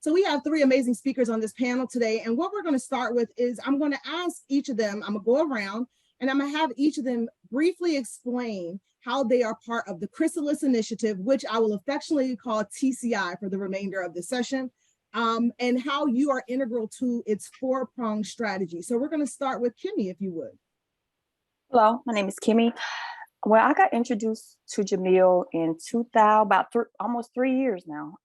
So we have three amazing speakers on this panel today. And what we're going to start with is I'm going to ask each of them, I'm going to go around and I'm going to have each of them briefly explain how they are part of the Chrysalis Initiative, which I will affectionately call TCI for the remainder of the session, and how you are integral to its four-pronged strategy. So we're going to start with Kimmy, if you would. Hello, my name is Kimmy. Well, I got introduced to Jamil in 2000, almost 3 years now.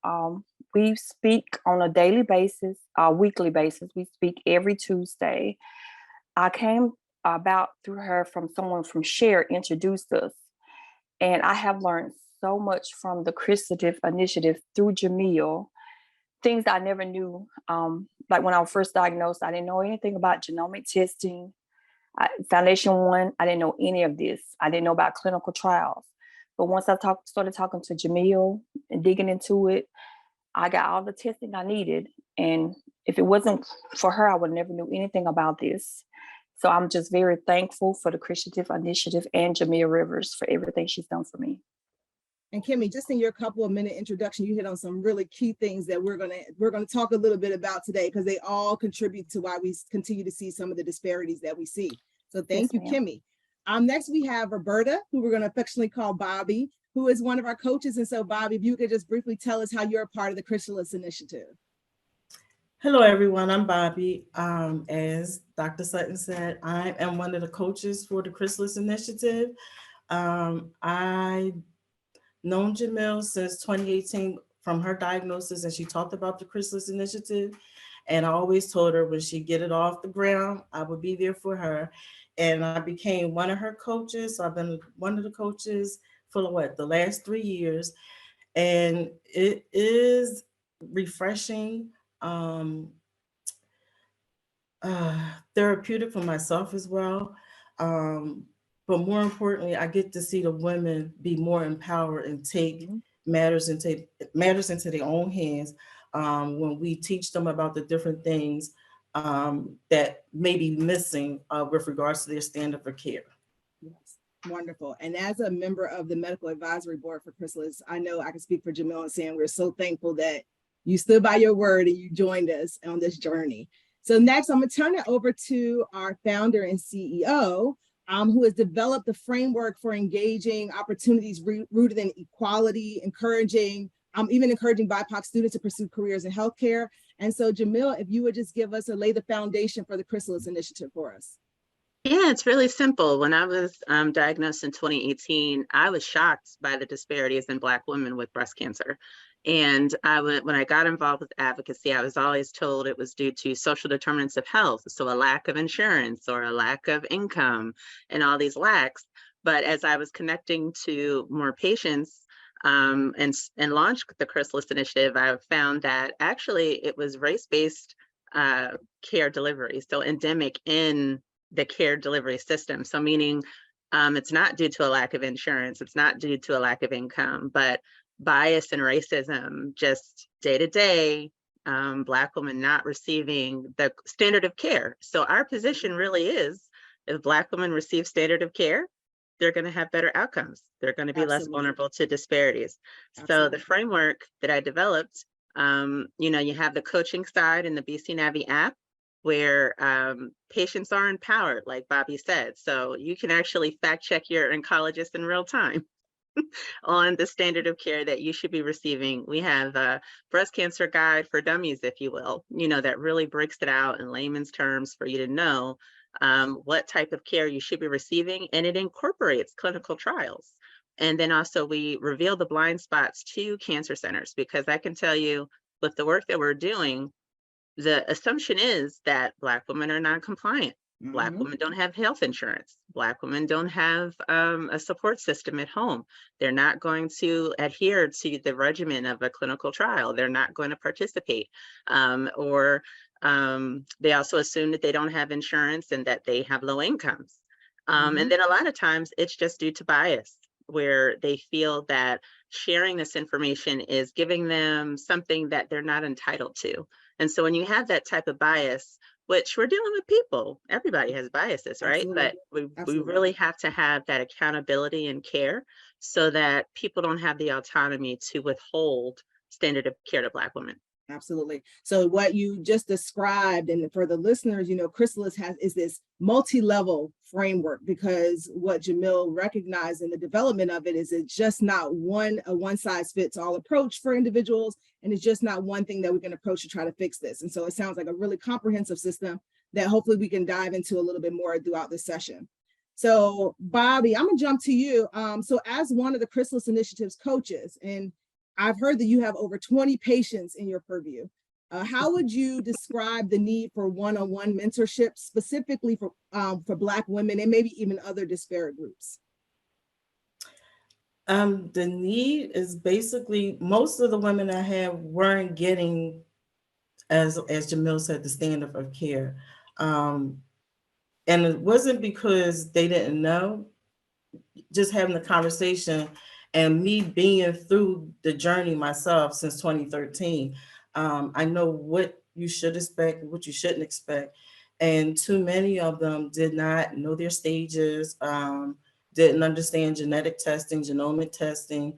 We speak on a daily basis, weekly basis. We speak every Tuesday. I came about through her from someone from Share introduced us. And I have learned so much from the Chrysalis Initiative through Jamil, things I never knew. Like when I was first diagnosed, I didn't know anything about genomic testing. Foundation 1, I didn't know any of this. I didn't know about clinical trials. But once I started talking to Jamil and digging into it, I got all the testing I needed. And if it wasn't for her, I would never knew anything about this. So I'm just very thankful for the Chrysalis Initiative and Jamil Rivers for everything she's done for me. And Kimmy, just in your couple of minute introduction, you hit on some really key things that we're gonna talk a little bit about today, because they all contribute to why we continue to see some of the disparities that we see. So thank you, Kimmy. Next we have Roberta, who we're gonna affectionately call Bobby, who is one of our coaches. And so Bobby, if you could just briefly tell us how you're a part of the Chrysalis Initiative. Hello, everyone. I'm Bobby. As Dr. Sutton said, I am one of the coaches for the Chrysalis Initiative. I've known Jamil since 2018 from her diagnosis, and she talked about the Chrysalis Initiative. And I always told her when she get it off the ground, I would be there for her. And I became one of her coaches. So I've been one of the coaches for the last 3 years. And it is refreshing, therapeutic for myself as well. But more importantly, I get to see the women be more empowered and take matters into their own hands when we teach them about the different things that may be missing with regards to their standard of care. Yes, wonderful. And as a member of the Medical Advisory Board for Chrysalis, I know I can speak for Jamil and saying we're so thankful that you stood by your word and you joined us on this journey. So next, I'm going to turn it over to our founder and CEO, who has developed the framework for engaging opportunities rooted in equality, encouraging BIPOC students to pursue careers in healthcare. And so Jamil, if you would just give us lay the foundation for the Chrysalis Initiative for us. Yeah, it's really simple. When I was diagnosed in 2018, I was shocked by the disparities in Black women with breast cancer. And when I got involved with advocacy, I was always told it was due to social determinants of health. So a lack of insurance or a lack of income and all these lacks. But as I was connecting to more patients and launched the Chrysalis Initiative, I found that actually it was race-based care delivery. So endemic in the care delivery system. So meaning it's not due to a lack of insurance, it's not due to a lack of income, but bias and racism, just day to day, Black women not receiving the standard of care. So our position really is, if Black women receive standard of care, they're going to have better outcomes. They're going to be less vulnerable to disparities. So the framework that I developed, you have the coaching side in the BC Navi app, where patients are empowered, like Bobby said. So you can actually fact check your oncologist in real time on the standard of care that you should be receiving. We have a breast cancer guide for dummies, if you will, that really breaks it out in layman's terms for you to know what type of care you should be receiving, and it incorporates clinical trials. And then also we reveal the blind spots to cancer centers, because I can tell you with the work that we're doing, the assumption is that Black women are non-compliant. Black women don't have health insurance. Black women don't have a support system at home. They're not going to adhere to the regimen of a clinical trial. They're not going to participate. Or they also assume that they don't have insurance and that they have low incomes. And then a lot of times it's just due to bias, where they feel that sharing this information is giving them something that they're not entitled to. And so when you have that type of bias, which we're dealing with people, everybody has biases, right? But we really have to have that accountability and care so that people don't have the autonomy to withhold standard of care to Black women. Absolutely. So what you just described, and for the listeners, Chrysalis is this multi-level framework, because what Jamil recognized in the development of it is it's just not a one size fits all approach for individuals, and it's just not one thing that we can approach to try to fix this. And so it sounds like a really comprehensive system that hopefully we can dive into a little bit more throughout this session. So Bobby, I'm gonna jump to you. So as one of the Chrysalis Initiative's coaches, and I've heard that you have over 20 patients in your purview. How would you describe the need for one-on-one mentorship, specifically for Black women and maybe even other disparate groups? The need is basically, most of the women I have weren't getting, as Jamil said, the standard of care. And it wasn't because they didn't know, just having the conversation and me being through the journey myself since 2013. I know what you should expect, what you shouldn't expect. And too many of them did not know their stages, didn't understand genetic testing, genomic testing.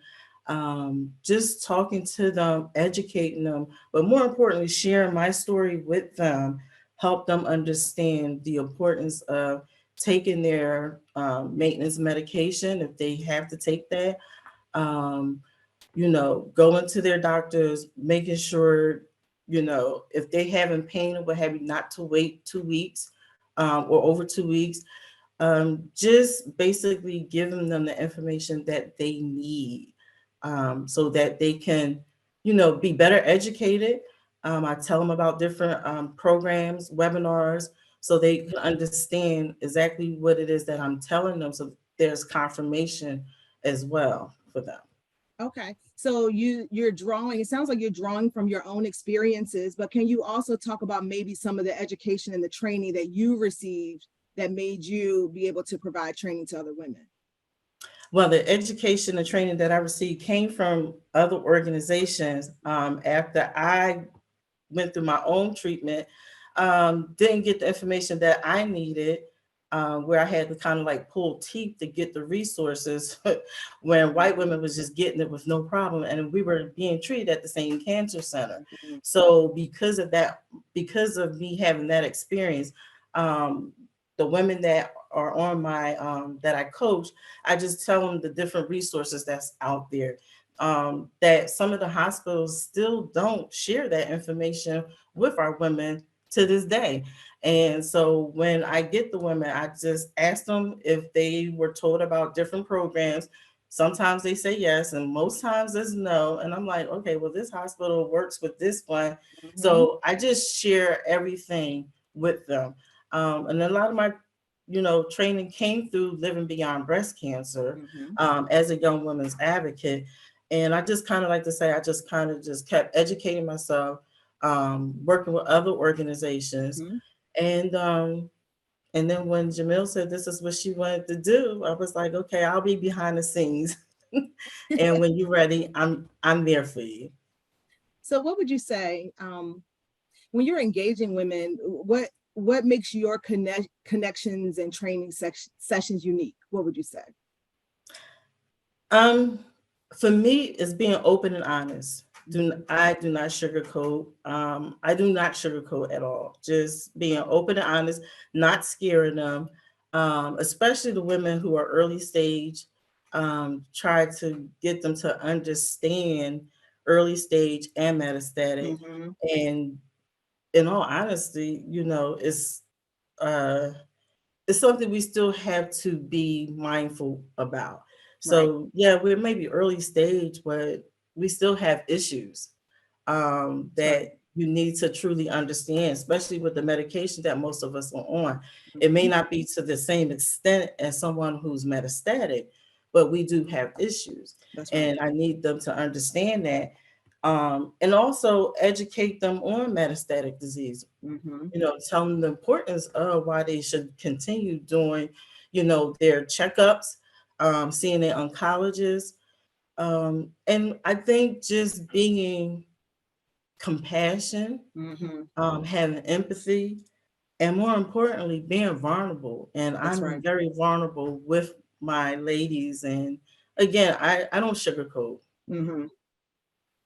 Just talking to them, educating them, but more importantly, sharing my story with them, help them understand the importance of taking their maintenance medication if they have to take that, going to their doctors, making sure, if they having pain or what have you, not to wait 2 weeks or over 2 weeks. Just basically giving them the information that they need so that they can, be better educated. I tell them about different programs, webinars, so they can understand exactly what it is that I'm telling them. So there's confirmation as well for them. Okay, so you're drawing, it sounds like you're drawing from your own experiences, but can you also talk about maybe some of the education and the training that you received that made you be able to provide training to other women? Well, the education and training that I received came from other organizations. After I went through my own treatment, didn't get the information that I needed, where I had to kind of like pull teeth to get the resources when white women was just getting it with no problem. And we were being treated at the same cancer center. Mhm. So because of that, because of me having that experience, the women that are on my, that I coach, I just tell them the different resources that's out there. That some of the hospitals still don't share that information with our women to this day. And so when I get the women, I just ask them if they were told about different programs. Sometimes they say yes, and most times it's no. And I'm like, okay, well, this hospital works with this one. Mhm. So I just share everything with them. And a lot of my training came through living beyond breast cancer as a young women's advocate. And I just kind of like to say, I just kind of just kept educating myself, working with other organizations. Mhm. And then when Jamil said this is what she wanted to do, I was like, okay, I'll be behind the scenes. And when you're ready, I'm there for you. So what would you say when you're engaging women, what makes your connections and training sessions unique? What would you say? For me, it's being open and honest. I do not sugarcoat. I do not sugarcoat at all. Just being open and honest, not scaring them, especially the women who are early stage. Try to get them to understand early stage and metastatic. Mhm. And in all honesty, it's something we still have to be mindful about. Right. So yeah, we're maybe early stage, but we still have issues that you need to truly understand, especially with the medication that most of us are on. It may not be to the same extent as someone who's metastatic, but we do have issues. That's right. And I need them to understand that. And also educate them on metastatic disease. Mhm. Tell them the importance of why they should continue doing, their checkups, seeing their oncologist. And I think just being compassion, Mhm. having empathy, and more importantly, being vulnerable. And That's I'm right. very vulnerable with my ladies. And again, I don't sugarcoat. Mhm.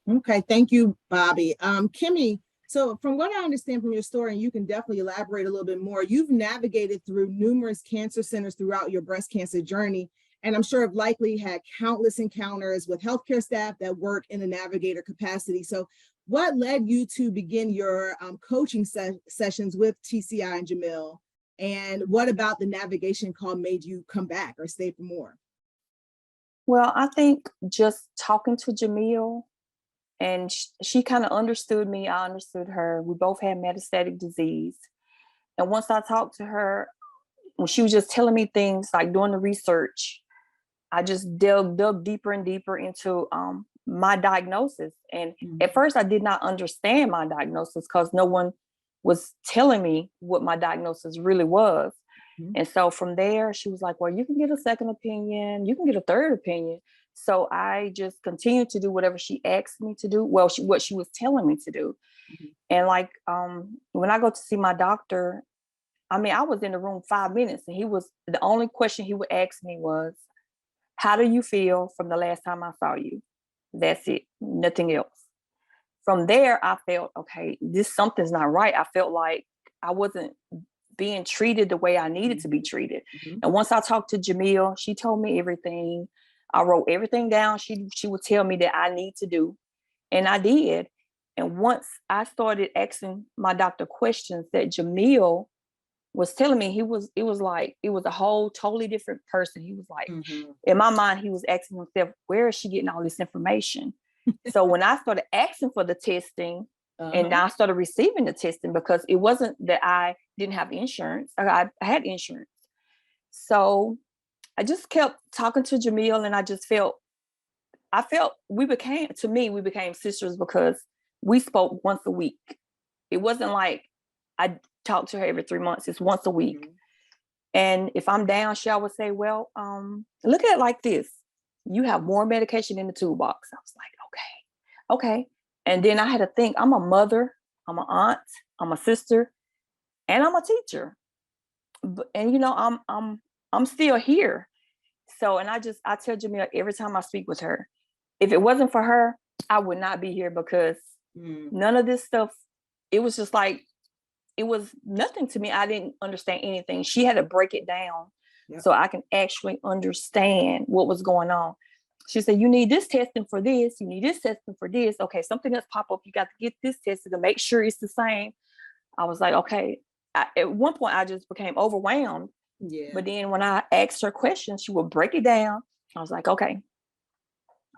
Okay, thank you, Bobby. Kimmy, so from what I understand from your story, and you can definitely elaborate a little bit more, you've navigated through numerous cancer centers throughout your breast cancer journey, and I'm sure have likely had countless encounters with healthcare staff that work in a navigator capacity. So what led you to begin your coaching sessions with TCI and Jamil? And what about the navigation call made you come back or stay for more? Well, I think just talking to Jamil, and she kind of understood me. I understood her. We both had metastatic disease. And once I talked to her, when she was just telling me things like doing the research, I just dug deeper and deeper into my diagnosis. And at first I did not understand my diagnosis because no one was telling me what my diagnosis really was. And so from there, she was like, well, you can get a second opinion, you can get a third opinion. So I just continued to do whatever she asked me to do. Well, what she was telling me to do. And like when I go to see my doctor, I mean, I was in the room 5 minutes, and the only question he would ask me was, how do you feel from the last time I saw you? That's it, nothing else. From there, I felt, okay, something's not right. I felt like I wasn't being treated the way I needed to be treated. And once I talked to Jamil, she told me everything. I wrote everything down. She would tell me that I need to do, and I did. And once I started asking my doctor questions that Jamil was telling me, it was a whole totally different person. He was like, in my mind, he was asking himself, where is she getting all this information? So when I started asking for the testing, and I started receiving the testing, because it wasn't that I didn't have insurance. I had insurance. So I just kept talking to Jamil, and I felt we became sisters, because we spoke once a week. It wasn't like I talked to her every 3 months. It's once a week. And if I'm down, she would say, well, look at it like this. You have more medication in the toolbox. I was like, okay. And then I had to think, I'm a mother, I'm an aunt, I'm a sister, and I'm a teacher. And I'm still here. So, and I tell Jamila every time I speak with her, if it wasn't for her, I would not be here, because none of this stuff, it was just like, it was nothing to me. I didn't understand anything. She had to break it down so I can actually understand what was going on. She said, you need this testing for this. You need this testing for this. Okay, something else pop up. You got to get this tested to make sure it's the same. I was like, okay. At one point, I just became overwhelmed. But then when I asked her questions, she would break it down. I was like, okay.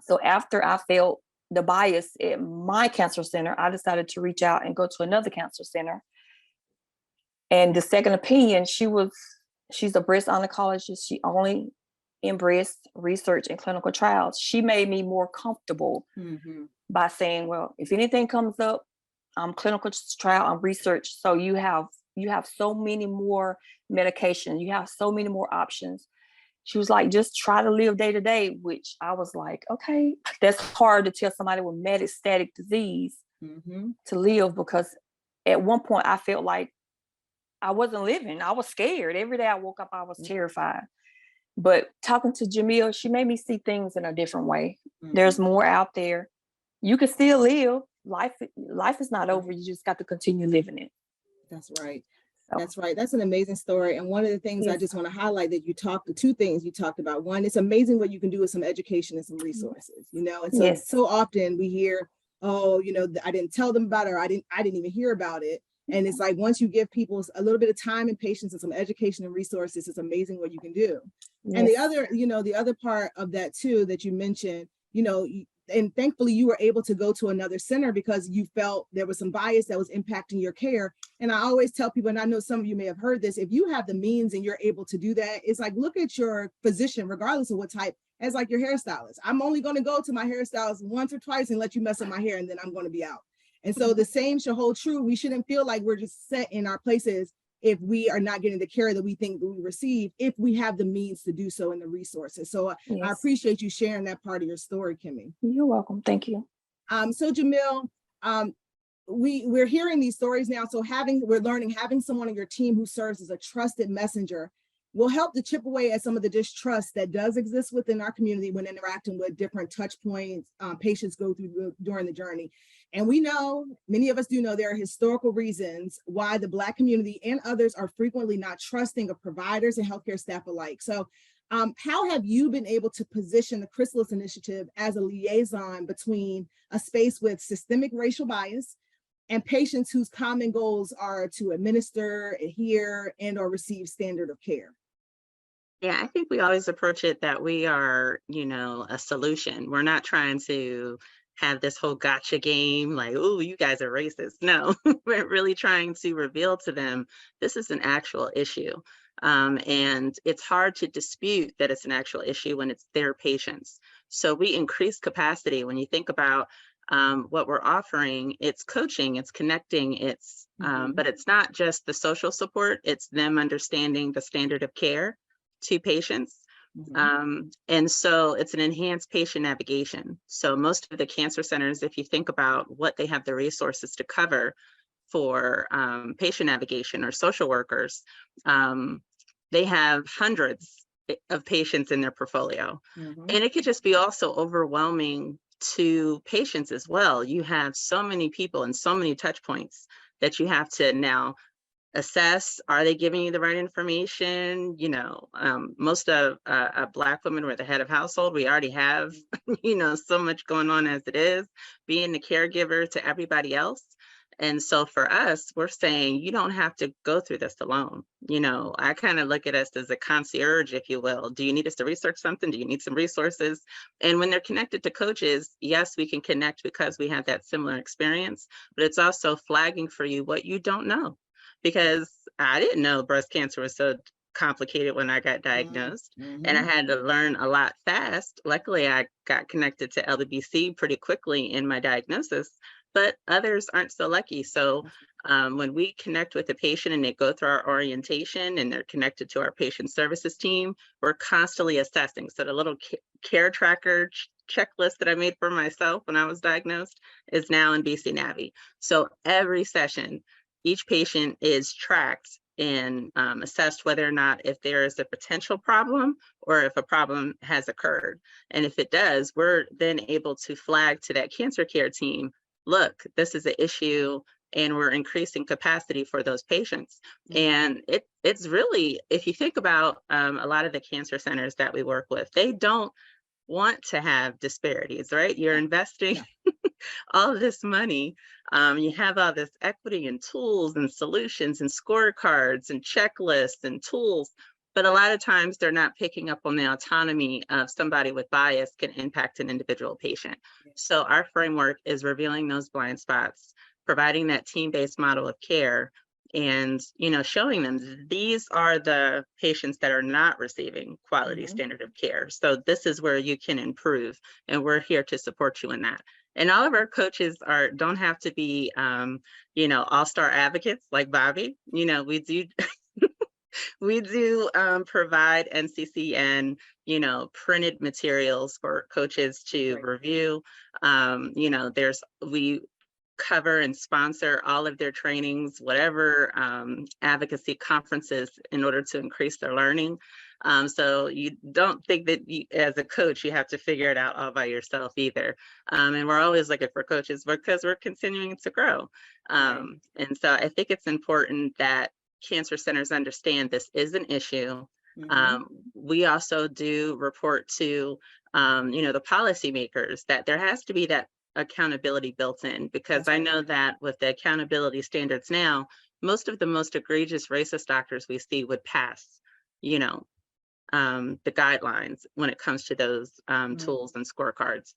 So after I felt the bias at my cancer center, I decided to reach out and go to another cancer center. And the second opinion, she's a breast oncologist. She only in breast research and clinical trials. She made me more comfortable by saying, well, if anything comes up, I'm clinical trial, I'm research. So you have so many more medications. You have so many more options. She was like, just try to live day to day, which I was like, okay, that's hard to tell somebody with metastatic disease to live, because at one point I felt like I wasn't living. I was scared. Every day I woke up, I was terrified. But talking to Jamil, she made me see things in a different way. There's more out there. You can still live. Life is not over. You just got to continue living it. That's right. That's right. That's an amazing story. And one of the things I just want to highlight that two things you talked about. One, it's amazing what you can do with some education and some resources, and so often we hear, oh, I didn't tell them about it, or I didn't even hear about it. And it's like, once you give people a little bit of time and patience and some education and resources, it's amazing what you can do. And the other part of that too, that you mentioned, and thankfully you were able to go to another center because you felt there was some bias that was impacting your care. And I always tell people, and I know some of you may have heard this, if you have the means and you're able to do that, it's like, look at your physician, regardless of what type, as like your hairstylist. I'm only going to go to my hairstylist once or twice and let you mess up my hair, and then I'm going to be out. And so the same should hold true. We shouldn't feel like we're just set in our places if we are not getting the care that we think that we receive, if we have the means to do so and the resources. So I appreciate you sharing that part of your story, Kimmy. You're welcome. Thank you. So Jamil, we're hearing these stories now. So having someone on your team who serves as a trusted messenger will help to chip away at some of the distrust that does exist within our community when interacting with different touch points patients go through during the journey. And we know, many of us do know, there are historical reasons why the Black community and others are frequently not trusting of providers and healthcare staff alike. So how have you been able to position the Chrysalis Initiative as a liaison between a space with systemic racial bias and patients whose common goals are to administer, adhere, and or receive standard of care? Yeah, I think we always approach it that we are, a solution. We're not trying to have this whole gotcha game, like, oh, you guys are racist. No, we're really trying to reveal to them this is an actual issue. And it's hard to dispute that it's an actual issue when it's their patients. So we increase capacity. When you think about what we're offering, it's coaching, it's connecting, it's but it's not just the social support, it's them understanding the standard of care to patients. And so it's an enhanced patient navigation. So most of the cancer centers, if you think about what they have the resources to cover for patient navigation or social workers, they have hundreds of patients in their portfolio. And it could just be also overwhelming to patients as well. You have so many people and so many touch points that you have to now assess. Are they giving you the right information? Most of Black women were the head of household. We already have, so much going on as it is, being the caregiver to everybody else. And so for us, we're saying you don't have to go through this alone. I kind of look at us as a concierge, if you will. Do you need us to research something? Do you need some resources? And when they're connected to coaches, yes, we can connect because we have that similar experience, but it's also flagging for you what you don't know. Because I didn't know breast cancer was so complicated when I got diagnosed, and I had to learn a lot fast. Luckily, I got connected to LBBC pretty quickly in my diagnosis, but others aren't so lucky. So when we connect with a patient and they go through our orientation and they're connected to our patient services team, we're constantly assessing. So the little care tracker checklist that I made for myself when I was diagnosed is now in BC Navi. So every session, each patient is tracked and assessed whether or not if there is a potential problem or if a problem has occurred. And if it does, we're then able to flag to that cancer care team, look, this is an issue, and we're increasing capacity for those patients. And it's really, if you think about a lot of the cancer centers that we work with, they don't want to have disparities, right? You're investing all this money. You have all this equity and tools and solutions and scorecards and checklists and tools, but a lot of times they're not picking up on the autonomy of somebody with bias can impact an individual patient. So our framework is revealing those blind spots, providing that team-based model of care, and showing them these are the patients that are not receiving quality standard of care. So this is where you can improve, and we're here to support you in that. And all of our coaches don't have to be all-star advocates like Bobby. We do we do provide NCCN printed materials for coaches to review. We cover and sponsor all of their trainings, whatever advocacy conferences, in order to increase their learning. So you don't think that as a coach, you have to figure it out all by yourself either. And we're always looking for coaches because we're continuing to grow. And so I think it's important that cancer centers understand this is an issue. We also do report to, the policymakers that there has to be that accountability built in, because I know that with the accountability standards now, most of the most egregious racist doctors we see would pass, the guidelines when it comes to those tools and scorecards.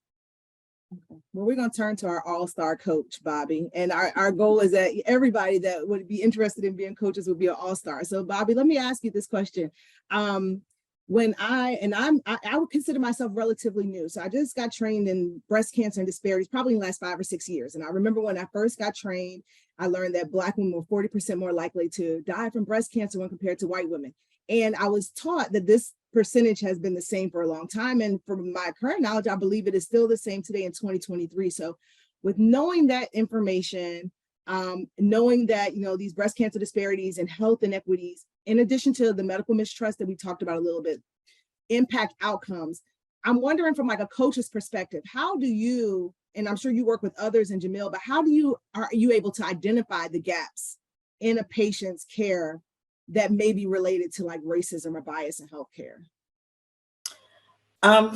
Well, we're going to turn to our all-star coach, Bobby. And our goal is that everybody that would be interested in being coaches would be an all-star. So Bobby, let me ask you this question. I would consider myself relatively new. So I just got trained in breast cancer and disparities probably in the last 5 or 6 years. And I remember when I first got trained, I learned that Black women were 40% more likely to die from breast cancer when compared to white women. And I was taught that this percentage has been the same for a long time. And from my current knowledge, I believe it is still the same today in 2023. So with knowing that information, knowing that, these breast cancer disparities and health inequities in addition to the medical mistrust that we talked about a little bit, impact outcomes. I'm wondering from like a coach's perspective, how do you, and I'm sure you work with others in Jamil, but are you able to identify the gaps in a patient's care that may be related to like racism or bias in healthcare?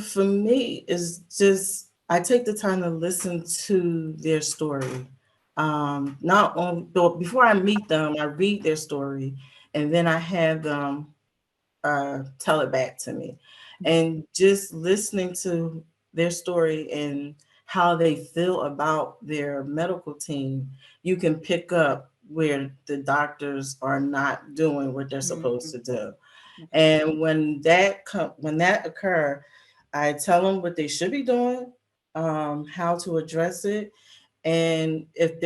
For me, it's just I take the time to listen to their story. Not on before I meet them, I read their story, and then I have them tell it back to me. And just listening to their story and how they feel about their medical team, you can pick up where the doctors are not doing what they're supposed to do. And when that occur, I tell them what they should be doing, how to address it, and if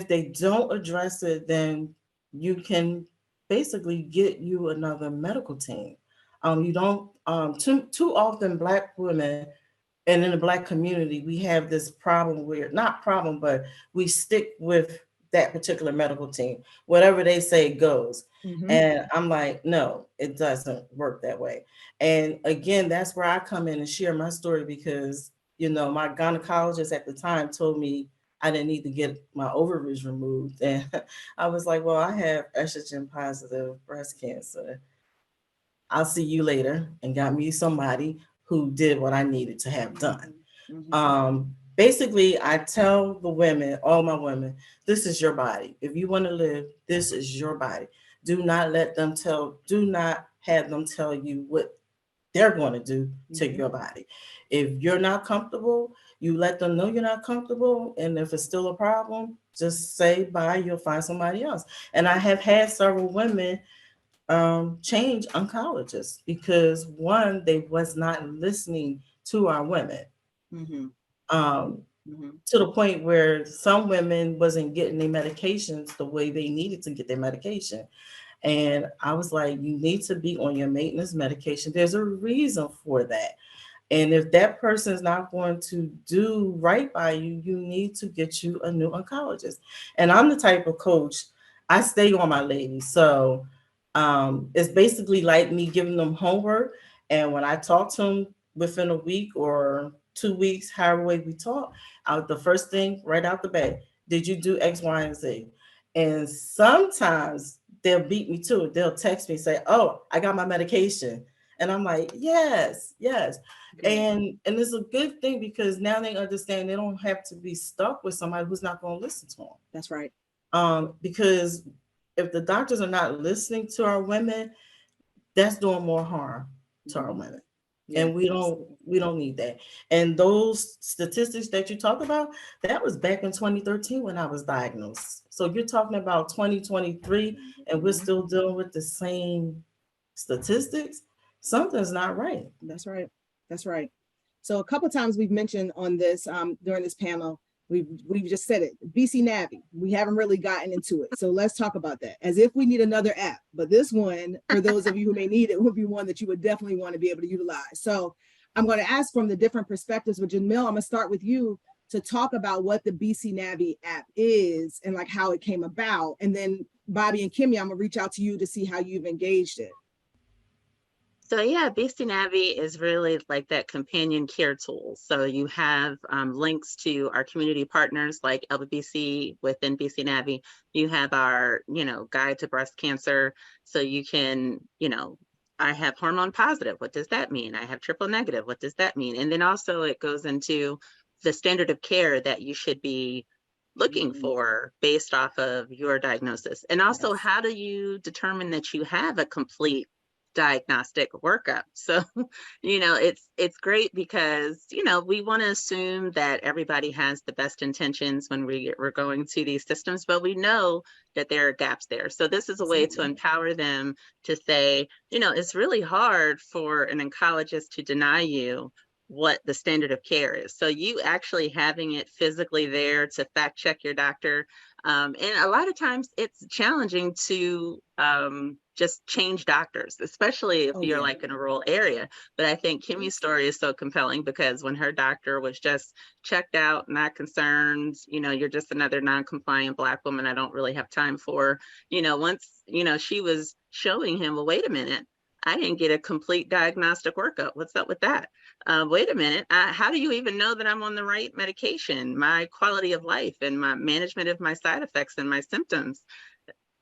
they don't address it, then you can basically get you another medical team. You don't too often Black women and in the Black community, we have this problem where not problem, but we stick with that particular medical team. Whatever they say goes. And I'm like, no, it doesn't work that way. And again, that's where I come in and share my story because, my gynecologist at the time told me I didn't need to get my ovaries removed. And I was like, well, I have estrogen positive breast cancer. I'll see you later, and got me somebody who did what I needed to have done. Basically, I tell the women, all my women, this is your body. If you want to live, this is your body. Do not have them tell you what they're going to do to your body. If you're not comfortable, you let them know you're not comfortable. And if it's still a problem, just say bye, you'll find somebody else. And I have had several women change oncologists because one, they was not listening to our women. To the point where some women wasn't getting their medications the way they needed to get their medication. And I was like, you need to be on your maintenance medication. There's a reason for that. And if that person is not going to do right by you, you need to get you a new oncologist. And I'm the type of coach, I stay on my ladies. So it's basically like me giving them homework. And when I talk to them within a week or 2 weeks, however way we talk, the first thing right out the bat, did you do X, Y, and Z? And sometimes they'll beat me to it. They'll text me, say, oh, I got my medication. And I'm like, yes. And it's a good thing because now they understand they don't have to be stuck with somebody who's not going to listen to them. That's right. Because if the doctors are not listening to our women, that's doing more harm to our women. And we don't need that. And those statistics that you talk about, that was back in 2013 when I was diagnosed. So you're talking about 2023 and we're still dealing with the same statistics. Something's not right. That's right. So a couple of times we've mentioned on this during this panel, we've just said it, BC Navi. We haven't really gotten into it. So let's talk about that as if we need another app. But this one, for those of you who may need it, would be one that you would definitely want to be able to utilize. So I'm going to ask from the different perspectives. But Jamil, I'm going to start with you to talk about what the BC Navi app is and like how it came about. And then Bobby and Kimmy, I'm going to reach out to you to see how you've engaged it. So yeah, BC Navi is really like that companion care tool. So you have links to our community partners like LBBC within BC Navi. You have our, guide to breast cancer. So you can, I have hormone positive. What does that mean? I have triple negative. What does that mean? And then also it goes into the standard of care that you should be looking for based off of your diagnosis. And also, how do you determine that you have a complete diagnostic workup? So, it's great because, we want to assume that everybody has the best intentions when we're going to these systems, but we know that there are gaps there. So this is a way to empower them to say, it's really hard for an oncologist to deny you what the standard of care is. So you actually having it physically there to fact check your doctor. And a lot of times it's challenging to just change doctors, especially if Oh, you're yeah. like in a rural area. But I think Kimmy's story is so compelling because when her doctor was just checked out, not concerned, you're just another non-compliant Black woman I don't really have time for. Once, she was showing him, well, wait a minute, I didn't get a complete diagnostic workup. What's up with that? Wait a minute, how do you even know that I'm on the right medication? My quality of life and my management of my side effects and my symptoms.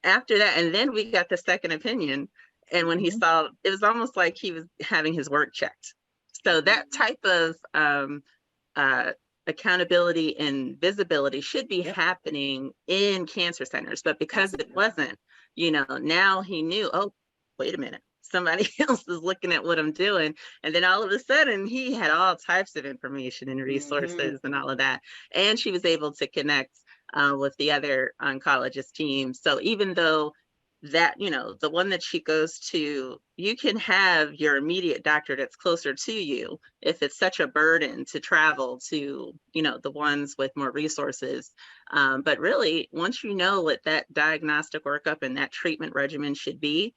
After that, and then we got the second opinion. And when he saw, it was almost like he was having his work checked. So that type of accountability and visibility should be happening in cancer centers. But because it wasn't, now he knew, oh, wait a minute, somebody else is looking at what I'm doing. And then all of a sudden he had all types of information and resources and all of that. And she was able to connect with the other oncologist team. So even though that, the one that she goes to, you can have your immediate doctor that's closer to you if it's such a burden to travel to, the ones with more resources. But really, once you know what that diagnostic workup and that treatment regimen should be,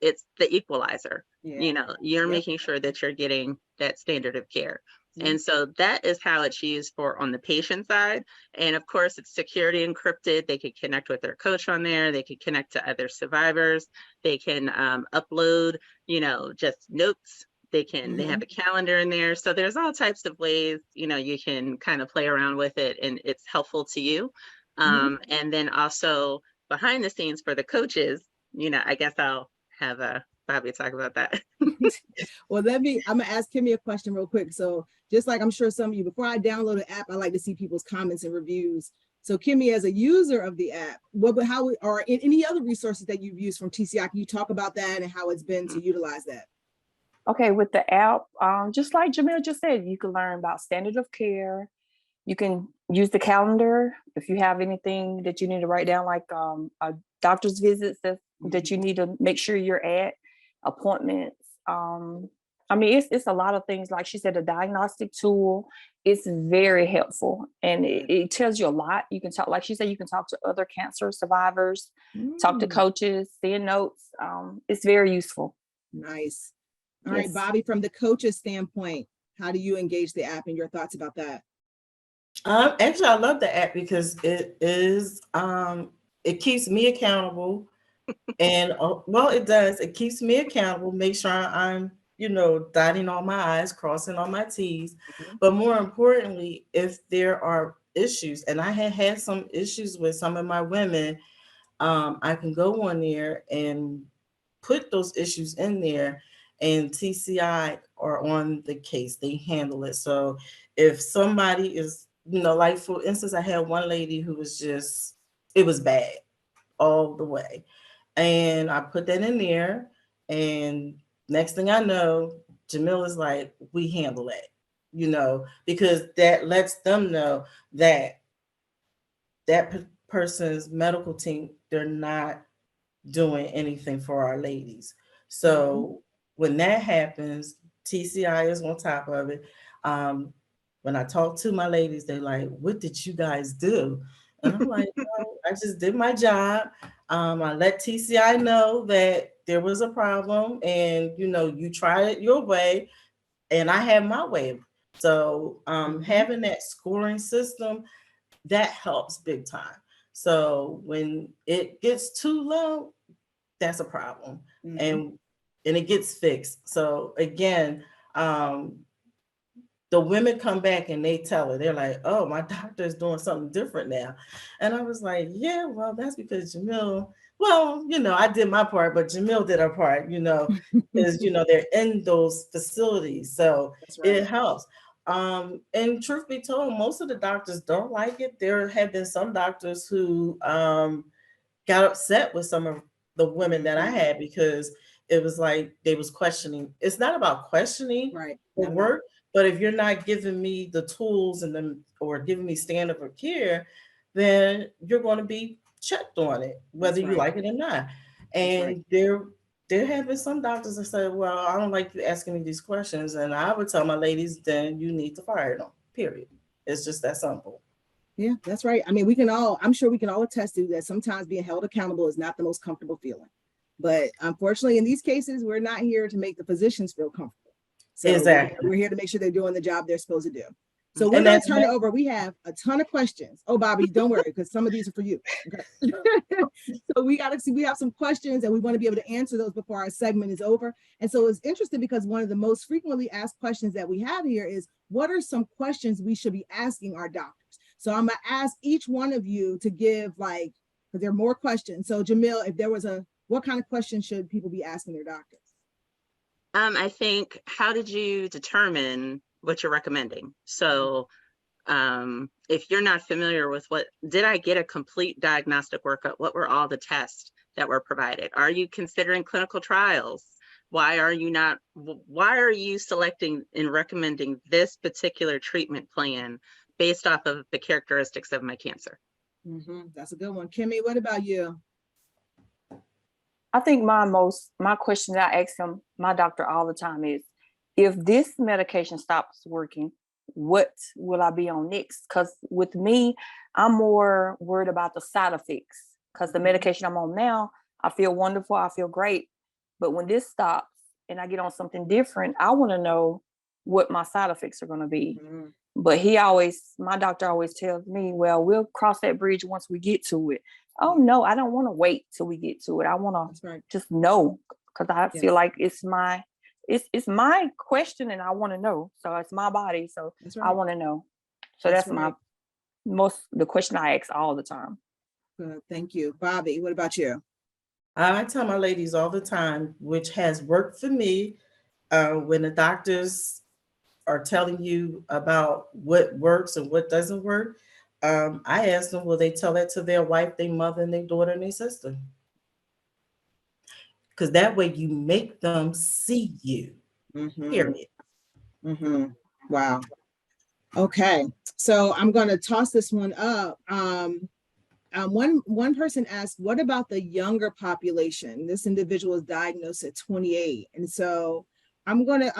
it's the equalizer. You're making sure that you're getting that standard of care. And so that is how it's used for on the patient side. And of course, it's security encrypted. They can connect with their coach on there. They can connect to other survivors. They can upload, just notes. They have a calendar in there. So there's all types of ways, you can kind of play around with it and it's helpful to you. And then also behind the scenes for the coaches, I guess I'll have Bobby talk about that. Well, I'm gonna ask Kimmy a question real quick. So just like I'm sure some of you, before I download an app, I like to see people's comments and reviews. So Kimmy, as a user of the app, how or any other resources that you've used from TCI, can you talk about that and how it's been to utilize that? Okay, with the app, just like Jamil just said, you can learn about standard of care. You can use the calendar if you have anything that you need to write down, like a doctor's visits that you need to make sure you're at, appointments. It's a lot of things. Like she said, a diagnostic tool. It's very helpful and it tells you a lot. You can talk, like she said, you can talk to other cancer survivors, talk to coaches, send notes. It's very useful. Nice. All right, Bobby, from the coach's standpoint, how do you engage the app and your thoughts about that? Actually, I love the app because it is it keeps me accountable, and it does. It keeps me accountable. Make sure I'm dotting all my I's, crossing all my T's. But more importantly, if there are issues, and I had some issues with some of my women, I can go on there and put those issues in there, and TCI are on the case. They handle it. So if somebody is like for instance, I had one lady who was it was bad all the way. And I put that in there. And next thing I know, Jamil is like, we handle it, because that lets them know that person's medical team, they're not doing anything for our ladies. So when that happens, TCI is on top of it. When I talk to my ladies, they're like, what did you guys do? And I'm like, I just did my job. I let TCI know that there was a problem and, you tried it your way and I had my way. So having that scoring system, that helps big time. So when it gets too low, that's a problem. And it gets fixed. So again, the women come back and they tell her, they're like, oh, my doctor is doing something different now. And I was like, yeah, well, that's because Jamil, I did my part, but Jamil did her part, because, they're in those facilities. So it helps. And truth be told, most of the doctors don't like it. There have been some doctors who got upset with some of the women that I had because it was like they was questioning. It's not about questioning the work, but if you're not giving me the tools or giving me standard of care, then you're going to be checked on it, whether you like it or not. And there have been some doctors that say, well, I don't like you asking me these questions. And I would tell my ladies, then you need to fire them, period. It's just that simple. Yeah, that's right. I mean, I'm sure we can all attest to that sometimes being held accountable is not the most comfortable feeling. But unfortunately, in these cases, we're not here to make the physicians feel comfortable. So Exactly. we're here to make sure they're doing the job they're supposed to do. So we're And going that's to turn it over. We have a ton of questions. Oh, Bobby, don't worry, because some of these are for you. Okay. So we got to see, we have some questions and we want to be able to answer those before our segment is over. And so it's interesting because one of the most frequently asked questions that we have here is, what are some questions we should be asking our doctors? So I'm going to ask each one of you to give, like, because there are more questions. So Jamil, if there was what kind of questions should people be asking their doctors? I think, how did you determine what you're recommending? So if you're not familiar with did I get a complete diagnostic workup? What were all the tests that were provided? Are you considering clinical trials? Why are you selecting and recommending this particular treatment plan based off of the characteristics of my cancer? That's a good one. Kimmy, what about you? I think my question that I ask my doctor all the time is, if this medication stops working, what will I be on next? Because with me, I'm more worried about the side effects, because the medication I'm on now, I feel wonderful, I feel great. But when this stops and I get on something different, I want to know what my side effects are going to be. But my doctor always tells me, well, we'll cross that bridge once we get to it. Oh no, I don't want to wait till we get to it. I want to just know, because I feel like it's my question and I want to know. So it's my body. So I want to know. So that's the question I ask all the time. Good, thank you. Bobby, what about you? I tell my ladies all the time, which has worked for me, when the doctors are telling you about what works and what doesn't work, I ask them, will they tell that to their wife, their mother, and their daughter, and their sister? Because that way you make them see you, period. Wow. Okay, so I'm going to toss this one up. One person asked, what about the younger population? This individual was diagnosed at 28. And so I'm going to,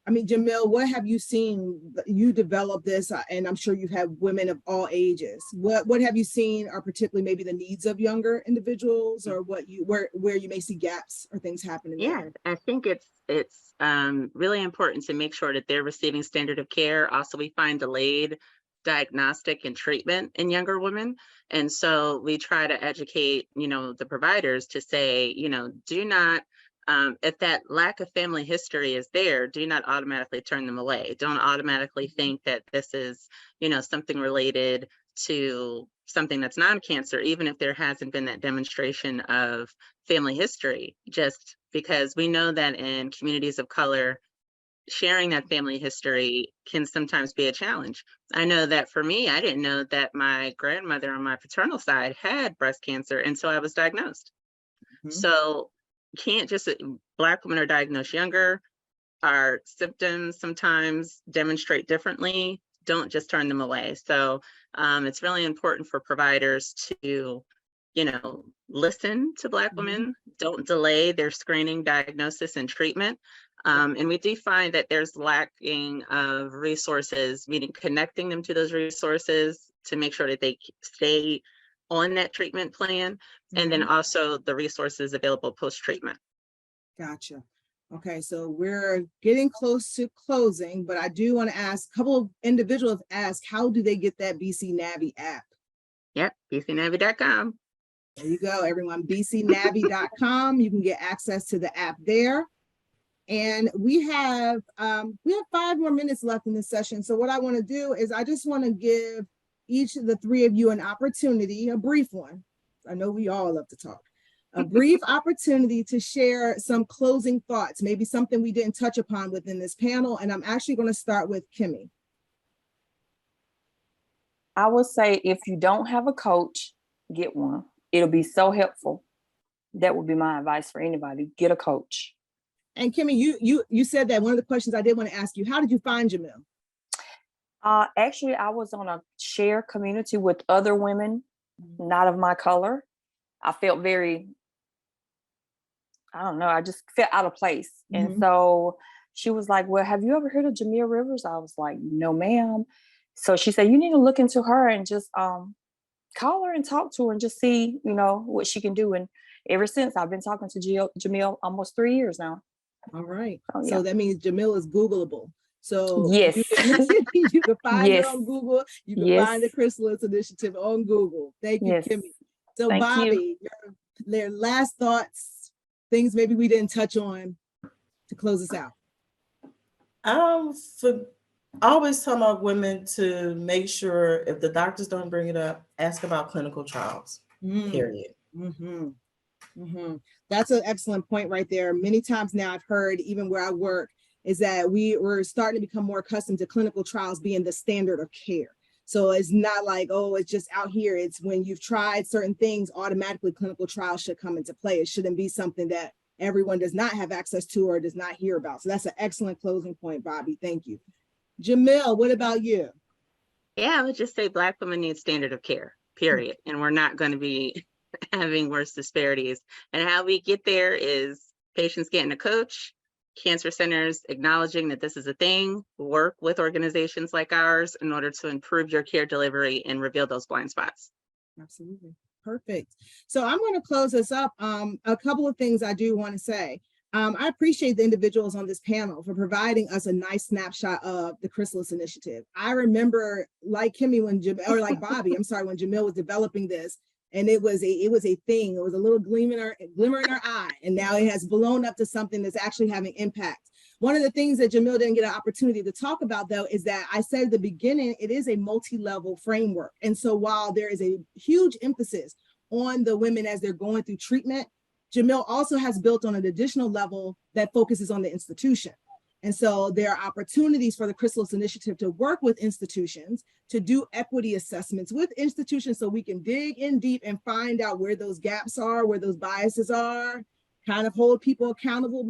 Jamil, what have you seen? You developed this, and I'm sure you've had women of all ages. What have you seen are particularly maybe the needs of younger individuals, or where you may see gaps or things happening? Yeah, I think it's really important to make sure that they're receiving standard of care. Also, we find delayed diagnostic and treatment in younger women. And so we try to educate, the providers to say, do not, if that lack of family history is there, do not automatically turn them away. Don't automatically think that this is, something related to something that's non-cancer, even if there hasn't been that demonstration of family history, just because we know that in communities of color, sharing that family history can sometimes be a challenge. I know that for me, I didn't know that my grandmother on my paternal side had breast cancer until I was diagnosed. So can't just, Black women are diagnosed younger, our symptoms sometimes demonstrate differently. Don't just turn them away. So it's really important for providers to, listen to Black women. Don't delay their screening, diagnosis, and treatment. And we do find that there's lacking of resources, meaning connecting them to those resources to make sure that they stay on that treatment plan, and then also the resources available post-treatment. Gotcha. Okay, so we're getting close to closing, but I do want to ask, a couple of individuals ask, how do they get that BC Navi app? Yep, bcnavi.com. There you go, everyone, bcnavi.com. You can get access to the app there. And we have 5 more minutes left in this session. So what I want to do is I just want to give each of the 3 of you an opportunity, a brief one. I know we all love to talk. A brief opportunity to share some closing thoughts, maybe something we didn't touch upon within this panel. And I'm actually going to start with Kimmy. I would say, if you don't have a coach, get one. It'll be so helpful. That would be my advice for anybody. Get a coach. And Kimmy, you said that one of the questions I did want to ask you, how did you find Jamil? Actually, I was on a share community with other women, not of my color. I felt very, I just felt out of place. And so she was like, well, have you ever heard of Jamil Rivers? I was like, no, ma'am. So she said, you need to look into her and just call her and talk to her and just see, what she can do. And ever since I've been talking to Jamil almost 3 years now. All right. Oh, So yeah. that means Jamil is Googleable. So Yes. you can find her Yes. on Google. You can Yes. find the Chrysalis Initiative on Google. Thank you, Yes. Kimmy. So Thank you. Bobby, their last thoughts, things maybe we didn't touch on to close us out. For I always tell my women to make sure if the doctors don't bring it up, ask about clinical trials, period. That's an excellent point right there. Many times now I've heard, even where I work, is that we're starting to become more accustomed to clinical trials being the standard of care. So it's not like, oh, it's just out here. It's when you've tried certain things, automatically clinical trials should come into play. It shouldn't be something that everyone does not have access to or does not hear about. So that's an excellent closing point, Bobby. Thank you. Jamil, what about you? Yeah, I would just say Black women need standard of care, period. And we're not going to be having worse disparities. And how we get there is patients getting a coach, cancer centers acknowledging that this is a thing, work with organizations like ours in order to improve your care delivery and reveal those blind spots. Absolutely. Perfect. So I'm going to close this up. A couple of things I do want to say. I appreciate the individuals on this panel for providing us a nice snapshot of the Chrysalis Initiative. I remember, like Kimmy, when like Bobby, I'm sorry, when Jamil was developing this, and it was a thing. It was a little glimmer in our eye, and now it has blown up to something that's actually having impact. One of the things that Jamil didn't get an opportunity to talk about, though, is that I said at the beginning, it is a multi-level framework. And so while there is a huge emphasis on the women as they're going through treatment, Jamil also has built on an additional level that focuses on the institution. And so there are opportunities for the Chrysalis Initiative to work with institutions, to do equity assessments with institutions so we can dig in deep and find out where those gaps are, where those biases are, kind of hold people accountable,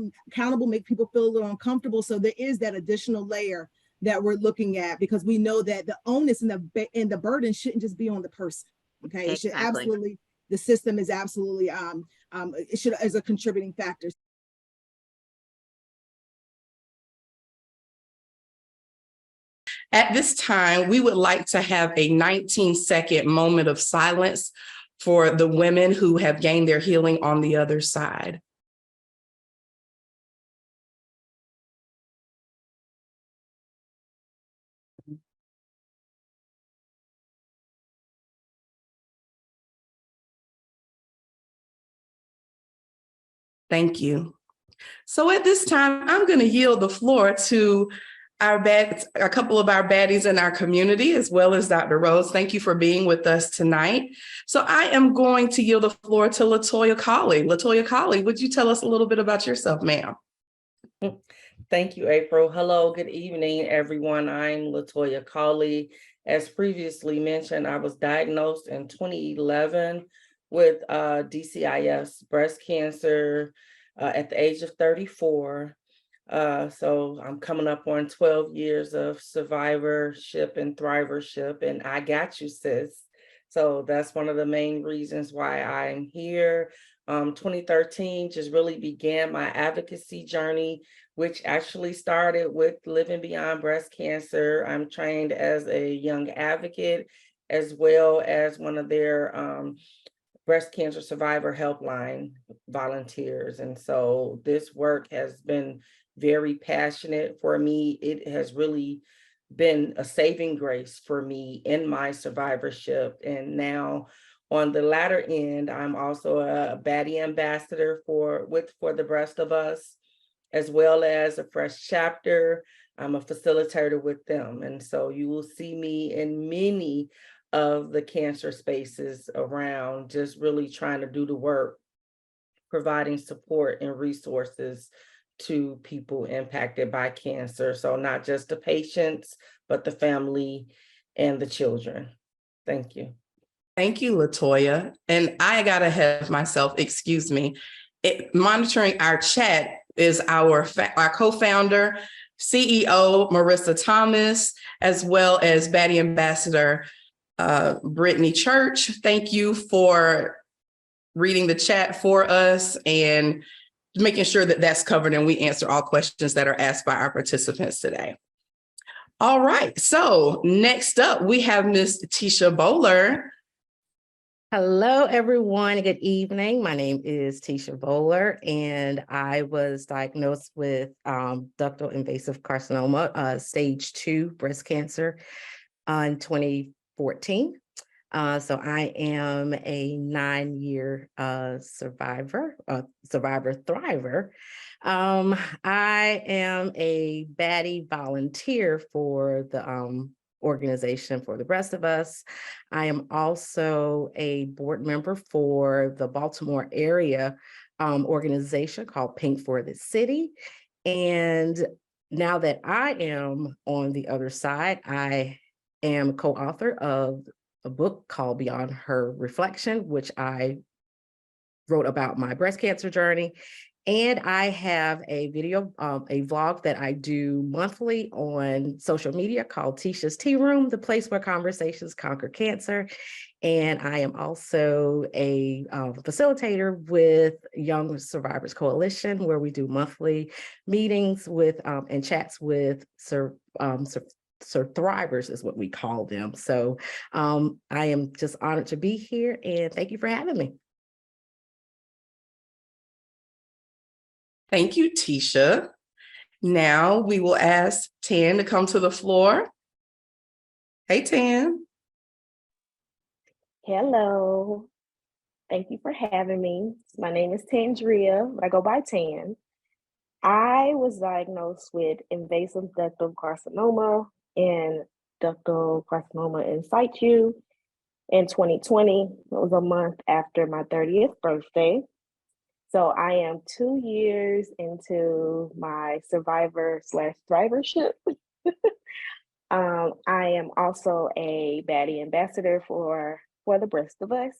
make people feel a little uncomfortable. So there is that additional layer that we're looking at, because we know that the onus and the burden shouldn't just be on the person. Okay, it should absolutely, the system is absolutely, it should as a contributing factor. At this time, we would like to have a 19-second moment of silence for the women who have gained their healing on the other side. Thank you. So at this time, I'm going to yield the floor to a couple of our baddies in our community, as well as Dr. Rose. Thank you for being with us tonight. So I am going to yield the floor to LaToya Colley. LaToya Colley, would you tell us a little bit about yourself, ma'am? Thank you, April. Hello, good evening, everyone. I'm LaToya Colley. As previously mentioned, I was diagnosed in 2011 with DCIS, breast cancer, at the age of 34. So I'm coming up on 12 years of survivorship and thrivership, and I got you, sis. So that's one of the main reasons why I'm here. 2013 just really began my advocacy journey, which actually started with Living Beyond Breast Cancer. I'm trained as a young advocate, as well as one of their breast cancer survivor helpline volunteers. And so this work has been very passionate for me. It has really been a saving grace for me in my survivorship. And now on the latter end, I'm also a baddie ambassador for the Breast of Us, as well as a fresh chapter. I'm a facilitator with them. And so you will see me in many of the cancer spaces around, just really trying to do the work, providing support and resources to people impacted by cancer. So not just the patients, but the family and the children. Thank you. Thank you, LaToya. And I got ahead of myself, excuse me. Monitoring our chat is our co-founder, CEO, Marissa Thomas, as well as Baddie Ambassador, Brittany Church. Thank you for reading the chat for us and making sure that that's covered and we answer all questions that are asked by our participants today. All right, so next up we have Ms. Tisha Bowler. Hello, everyone. Good evening. My name is Tisha Bowler, and I was diagnosed with ductal invasive carcinoma, stage 2 breast cancer in 2014. So I am a 9-year survivor thriver. I am a baddie volunteer for the organization For the Rest of Us. I am also a board member for the Baltimore area organization called Pink for the City. And now that I am on the other side, I am co-author of a book called Beyond Her Reflection, which I wrote about my breast cancer journey. And I have a video, a vlog that I do monthly on social media called Tisha's Tea Room, the place where conversations conquer cancer. And I am also a facilitator with Young Survivors Coalition, where we do monthly meetings with and chats with thrivers is what we call them. So I am just honored to be here, and thank you for having me. Thank you, Tisha. Now we will ask Tan to come to the floor. Hey, Tan. Hello. Thank you for having me. My name is Tandria, but I go by Tan. I was diagnosed with invasive ductal carcinoma and ductal carcinoma in situ in 2020. It was a month after my 30th birthday. So I am 2 years into my survivor/thrivership. I am also a baddie ambassador for the Rest of Us.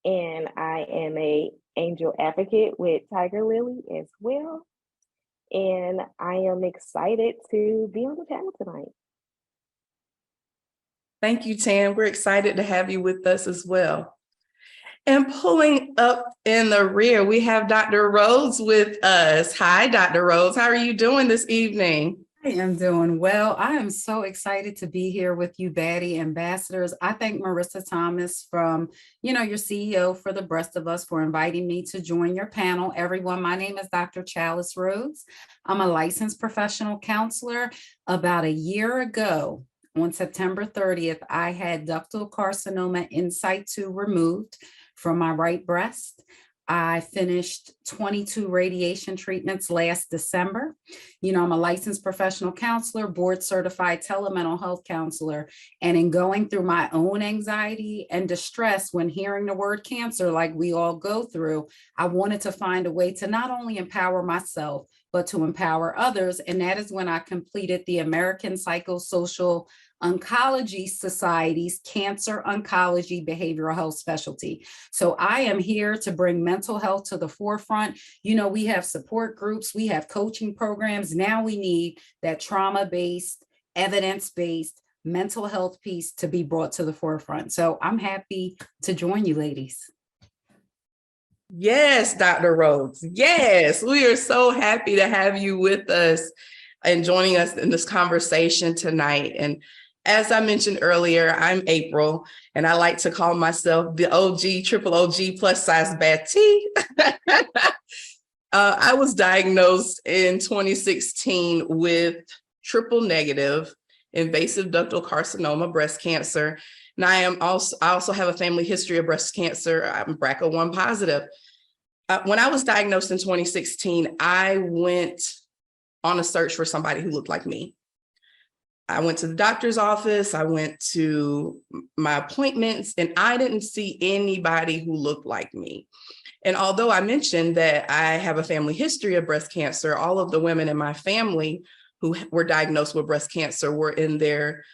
And I am a angel advocate with Tiger Lily as well. And I am excited to be on the panel tonight. Thank you, Tan. We're excited to have you with us as well. And pulling up in the rear, we have Dr. Rhodes with us. Hi, Dr. Rhodes. How are you doing this evening? I am doing well. I am so excited to be here with you, Baddie Ambassadors. I thank Marissa Thomas from, your CEO for the Rest of Us for inviting me to join your panel. Everyone, my name is Dr. Chalice Rhodes. I'm a licensed professional counselor. About a year ago, on September 30th, I had ductal carcinoma in situ removed from my right breast. I finished 22 radiation treatments last December. I'm a licensed professional counselor, board certified telemental health counselor. And in going through my own anxiety and distress when hearing the word cancer, like we all go through, I wanted to find a way to not only empower myself, but to empower others. And that is when I completed the American Psychosocial Oncology Society's Cancer Oncology Behavioral Health Specialty. So I am here to bring mental health to the forefront. We have support groups, we have coaching programs. Now we need that trauma-based, evidence-based mental health piece to be brought to the forefront. So I'm happy to join you, ladies. Yes, Dr. Rhodes. Yes, we are so happy to have you with us and joining us in this conversation tonight. And as I mentioned earlier, I'm April, and I like to call myself the OG, triple OG, plus size bad T. I was diagnosed in 2016 with triple negative invasive ductal carcinoma breast cancer. And I also have a family history of breast cancer. I'm BRCA1 positive. When I was diagnosed in 2016, I went on a search for somebody who looked like me. I went to the doctor's office, I went to my appointments, and I didn't see anybody who looked like me. And although I mentioned that I have a family history of breast cancer, all of the women in my family who were diagnosed with breast cancer were in their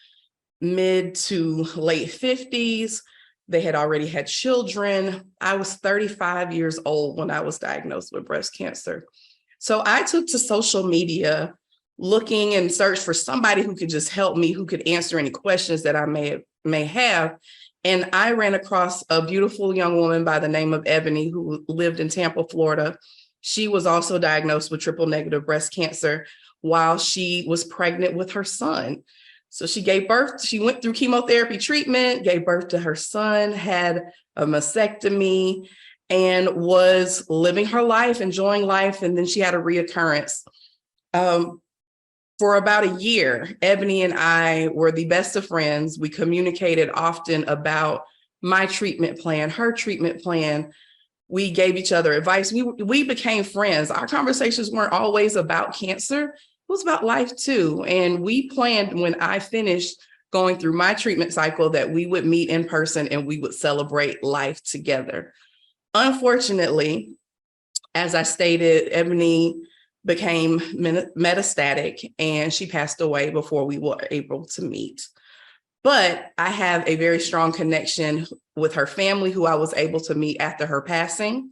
mid to late 50s. They had already had children. I was 35 years old when I was diagnosed with breast cancer. So I took to social media looking and searched for somebody who could just help me, who could answer any questions that I may have. And I ran across a beautiful young woman by the name of Ebony who lived in Tampa, Florida. She was also diagnosed with triple negative breast cancer while she was pregnant with her son. So she gave birth, she went through chemotherapy treatment, gave birth to her son, had a mastectomy, and was living her life, enjoying life. And then she had a reoccurrence. For about a year, Ebony and I were the best of friends. We communicated often about my treatment plan, her treatment plan. We gave each other advice. We became friends. Our conversations weren't always about cancer. It was about life too. And we planned, when I finished going through my treatment cycle, that we would meet in person and we would celebrate life together. Unfortunately, as I stated, Ebony became metastatic and she passed away before we were able to meet. But I have a very strong connection with her family, who I was able to meet after her passing.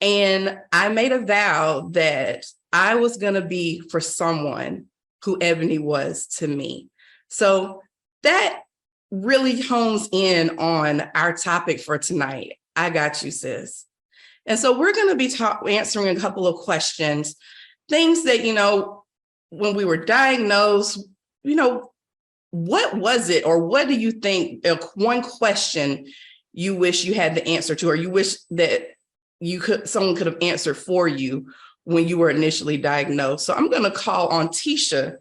And I made a vow that I was going to be for someone who Ebony was to me. So that really hones in on our topic for tonight. I got you, sis. And so we're going to be answering a couple of questions, things that, when we were diagnosed, what was it, or what do you think, one question you wish you had the answer to, or you wish that someone could have answered for you when you were initially diagnosed? So I'm going to call on Tisha.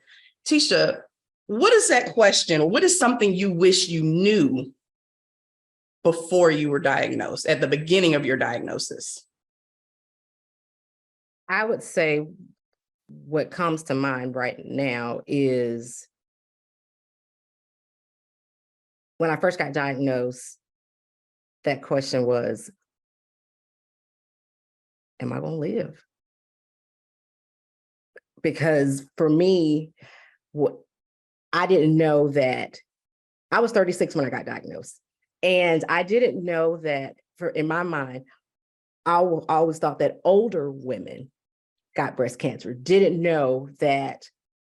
Tisha, what is that question, or what is something you wish you knew before you were diagnosed, at the beginning of your diagnosis? I would say what comes to mind right now is when I first got diagnosed, that question was, am I going to live? Because for me, I didn't know that. I was 36 when I got diagnosed. And I didn't know that, in my mind, I always thought that older women got breast cancer. Didn't know that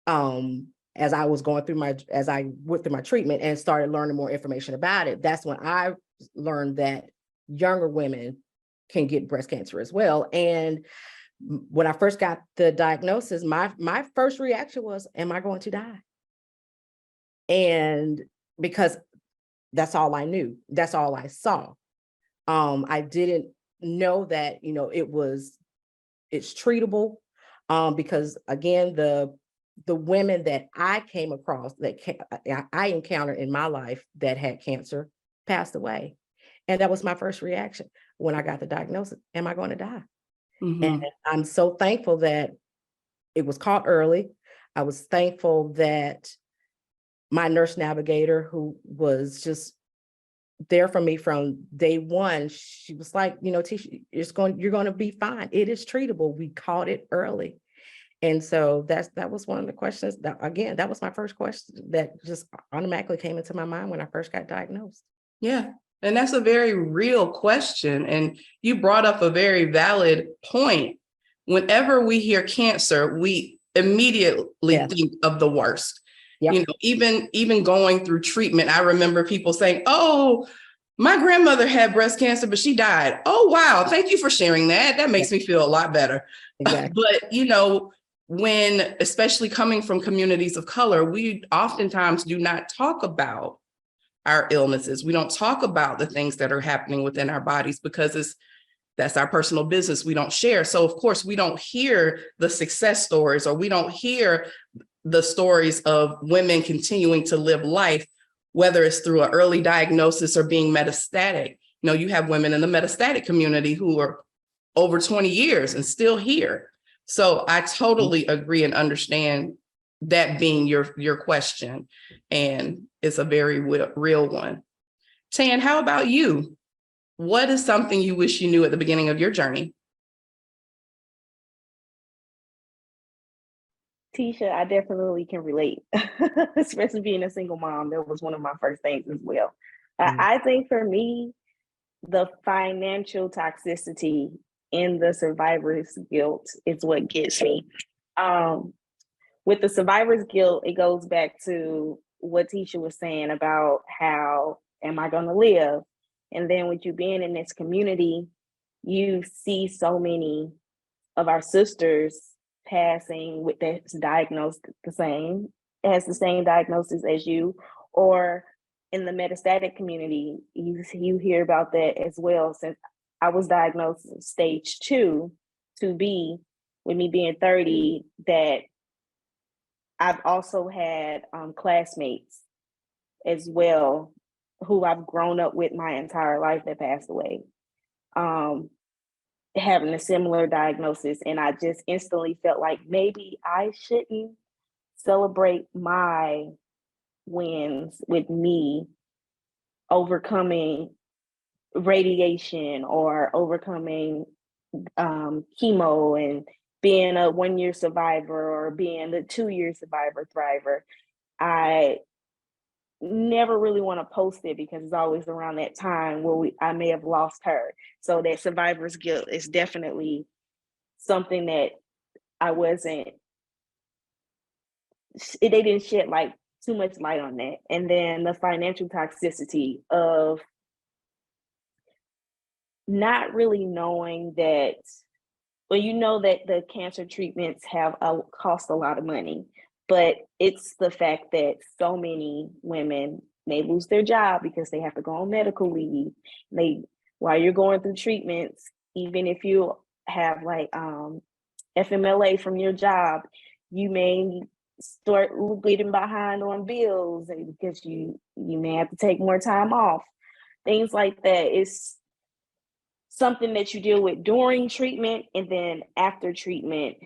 as I went through my treatment and started learning more information about it, that's when I learned that younger women can get breast cancer as well. And when I first got the diagnosis, my first reaction was, am I going to die? And because that's all I knew, that's all I saw. I didn't know that, it's treatable, because again, the women that I came across, I encountered in my life that had cancer, passed away. And that was my first reaction when I got the diagnosis. Am I going to die? Mm-hmm. And I'm so thankful that it was caught early. I was thankful that my nurse navigator, who was just there for me from day one, she was like, Tisha, you're going to be fine. It is treatable. We caught it early. And so that was one of the questions that was my first question that just automatically came into my mind when I first got diagnosed. Yeah. And that's a very real question. And you brought up a very valid point. Whenever we hear cancer, we immediately think of the worst. Yep. Even going through treatment, I remember people saying, oh, my grandmother had breast cancer, but she died. Oh, wow. Thank you for sharing that. That makes me feel a lot better. Exactly. But, when, especially coming from communities of color, we oftentimes do not talk about our illnesses. We don't talk about the things that are happening within our bodies because that's our personal business. We don't share. So of course, we don't hear the success stories, or we don't hear the stories of women continuing to live life, whether it's through an early diagnosis or being metastatic. You have women in the metastatic community who are over 20 years and still here. So I totally agree and understand that being your question. And it's a very real one. Tan, how about you? What is something you wish you knew at the beginning of your journey? Tisha, I definitely can relate, especially being a single mom. That was one of my first things as well. I think for me, the financial toxicity in the survivor's guilt is what gets me. With the survivor's guilt, it goes back to what Tisha was saying about how am I going to live? And then with you being in this community, you see so many of our sisters passing with that's diagnosed the same has the same diagnosis as you, or in the metastatic community, you hear about that as well. Since I was diagnosed stage 2B, with me being 30, that I've also had classmates as well who I've grown up with my entire life that passed away, having a similar diagnosis. And I just instantly felt like maybe I shouldn't celebrate my wins with me overcoming radiation or overcoming chemo and being a 1-year survivor or being the 2-year survivor thriver. I never really want to post it because it's always around that time where I may have lost her. So that survivor's guilt is definitely something that I wasn't, they didn't shed like too much light on that. And then the financial toxicity of not really knowing that, well, you know that the cancer treatments have cost a lot of money, but it's the fact that so many women may lose their job because they have to go on medical leave. While you're going through treatments, even if you have like FMLA from your job, you may start getting behind on bills because you may have to take more time off. Things like that is something that you deal with during treatment, and then after treatment,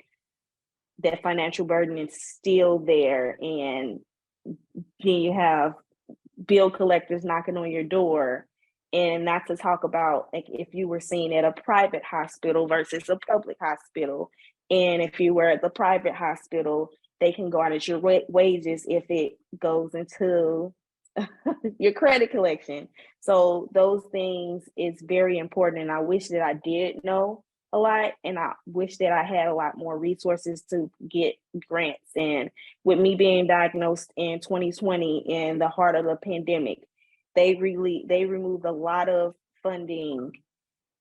that financial burden is still there. And then you have bill collectors knocking on your door. And not to talk about like if you were seen at a private hospital versus a public hospital. And if you were at the private hospital, they can go out at your wages if it goes into your credit collection. So those things is very important. And I wish that I did know a lot, and I wish that I had a lot more resources to get grants. And with me being diagnosed in 2020 in the heart of the pandemic, they removed a lot of funding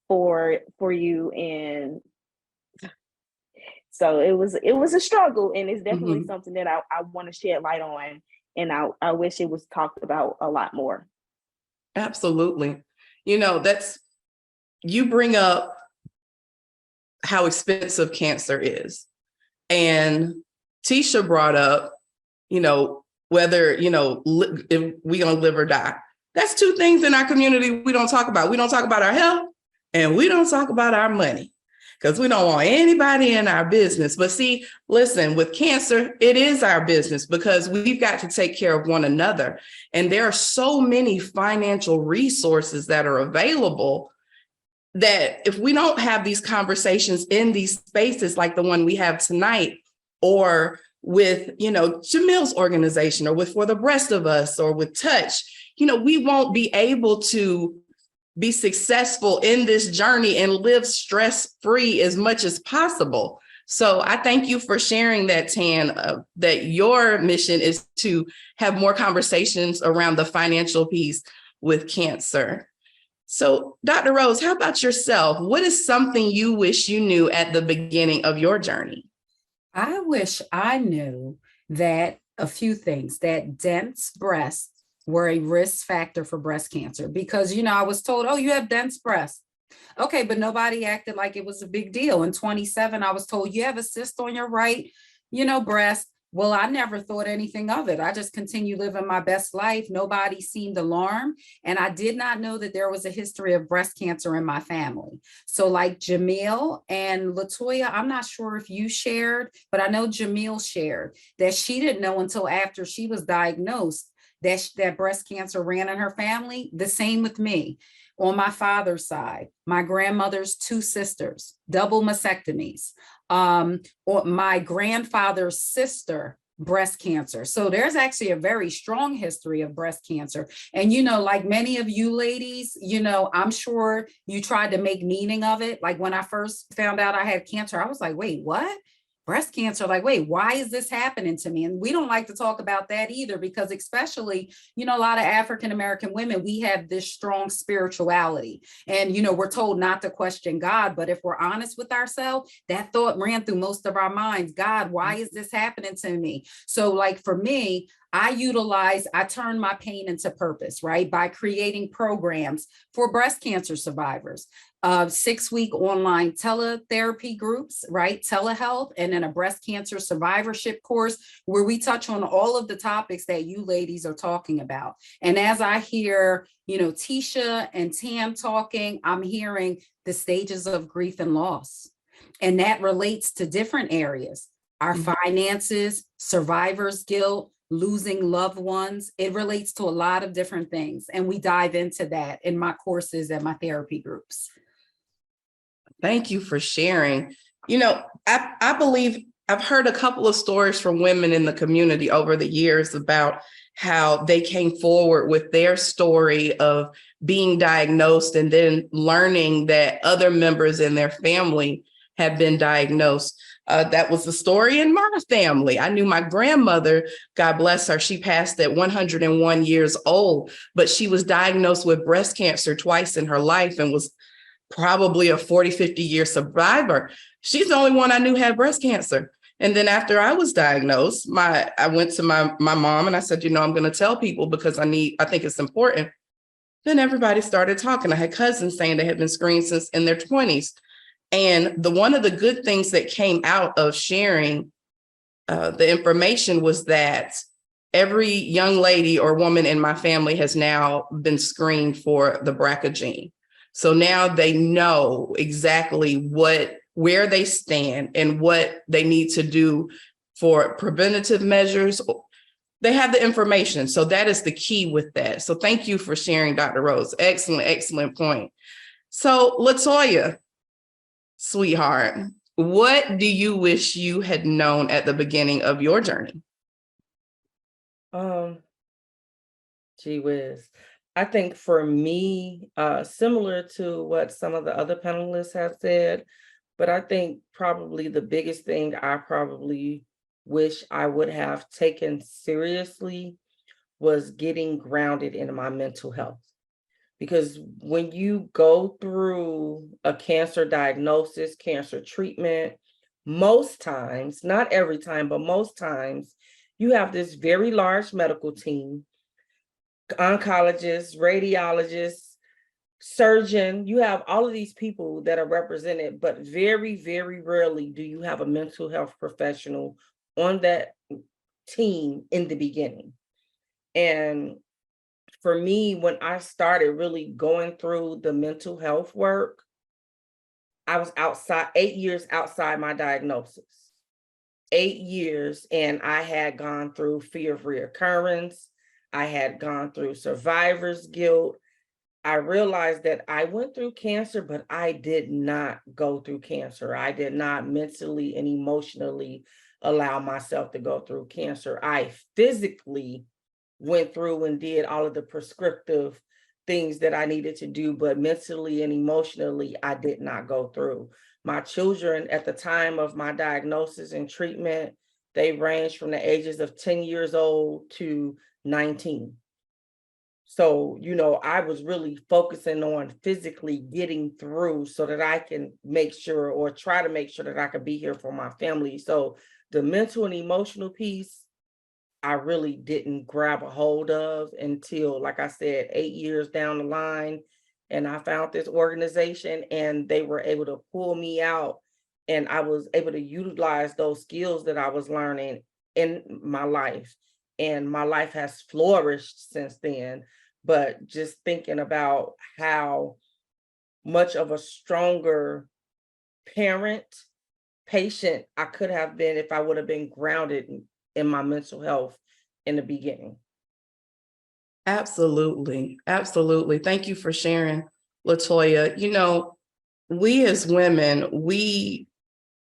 for you. And so it was a struggle, and it's definitely something that I want to shed light on. And I wish it was talked about a lot more. Absolutely. You know, you bring up how expensive cancer is. And Tisha brought up, whether, if we gonna live or die. That's two things in our community we don't talk about. We don't talk about our health, and we don't talk about our money, because we don't want anybody in our business. But see, listen, with cancer, it is our business because we've got to take care of one another. And there are so many financial resources that are available that if we don't have these conversations in these spaces like the one we have tonight, or with, Jamil's organization, or with For the Breast of Us, or with Touch, we won't be able to be successful in this journey and live stress-free as much as possible. So I thank you for sharing that, Tan, that your mission is to have more conversations around the financial piece with cancer. So Dr. Rose, how about yourself? What is something you wish you knew at the beginning of your journey? I wish I knew that a few things, that dense breasts were a risk factor for breast cancer, because, I was told, oh, you have dense breasts. Okay, but nobody acted like it was a big deal. In 27, I was told you have a cyst on your right, breast. Well, I never thought anything of it. I just continued living my best life. Nobody seemed alarmed. And I did not know that there was a history of breast cancer in my family. So like Jamil and Latoya, I'm not sure if you shared, but I know Jamil shared that she didn't know until after she was diagnosed that breast cancer ran in her family. The same with me. On my father's side, my grandmother's 2 sisters, double mastectomies. Or my grandfather's sister, breast cancer. So there's actually a very strong history of breast cancer. And, like many of you ladies, I'm sure you tried to make meaning of it. Like when I first found out I had cancer, I was like, wait, what? breast cancer, like, wait, why is this happening to me? And we don't like to talk about that either, because especially, you know, a lot of African-American women, we have this strong spirituality, and, you know, we're told not to question God. But if we're honest with ourselves, that thought ran through most of our minds. God, why is this happening to me? So like for me, I turn my pain into purpose, right? By creating programs for breast cancer survivors, 6-week online teletherapy groups, right? Telehealth, and then a breast cancer survivorship course where we touch on all of the topics that you ladies are talking about. And as I hear, you know, Tisha and Tam talking, I'm hearing the stages of grief and loss. And that relates to different areas, our finances, survivor's guilt, losing loved ones. It relates to a lot of different things. And we dive into that in my courses and my therapy groups. Thank you for sharing. You know, I believe I've heard a couple of stories from women in the community over the years about how they came forward with their story of being diagnosed and then learning that other members in their family had been diagnosed. That was the story in my family. I knew my grandmother, God bless her, she passed at 101 years old, but she was diagnosed with breast cancer twice in her life and was probably a 40, 50-year survivor. She's the only one I knew had breast cancer. And then after I was diagnosed, I went to my mom and I said, you know, I'm going to tell people because I think it's important. Then everybody started talking. I had cousins saying they had been screened since in their 20s. And one of the good things that came out of sharing the information was that every young lady or woman in my family has now been screened for the BRCA gene. So now they know exactly where they stand and what they need to do for preventative measures. They have the information. So that is the key with that. So thank you for sharing, Dr. Rose. Excellent, excellent point. So LaToya, sweetheart, what do you wish you had known at the beginning of your journey? Gee whiz. I think for me, similar to what some of the other panelists have said, but I think probably the biggest thing I probably wish I would have taken seriously was getting grounded in my mental health. Because when you go through a cancer diagnosis, cancer treatment, most times, not every time, but most times, you have this very large medical team, oncologists, radiologists, surgeon, you have all of these people that are represented, but very, very rarely do you have a mental health professional on that team in the beginning. And for me, when I started really going through the mental health work, I was 8 years outside my diagnosis. 8 years, and I had gone through fear of reoccurrence. I had gone through survivor's guilt. I realized that I went through cancer, but I did not go through cancer. I did not mentally and emotionally allow myself to go through cancer. I physically went through and did all of the prescriptive things that I needed to do, but mentally and emotionally, I did not go through. My children at the time of my diagnosis and treatment, they ranged from the ages of 10 years old to 19. So, you know, I was really focusing on physically getting through so that I can make sure or try to make sure that I could be here for my family. So the mental and emotional piece, I really didn't grab a hold of until, like I said, 8 years down the line. And I found this organization and they were able to pull me out, and I was able to utilize those skills that I was learning in my life. And my life has flourished since then. But just thinking about how much of a stronger parent, patient I could have been if I would have been grounded in my mental health in the beginning. Absolutely. Absolutely. Thank you for sharing, LaToya. You know, we as women, we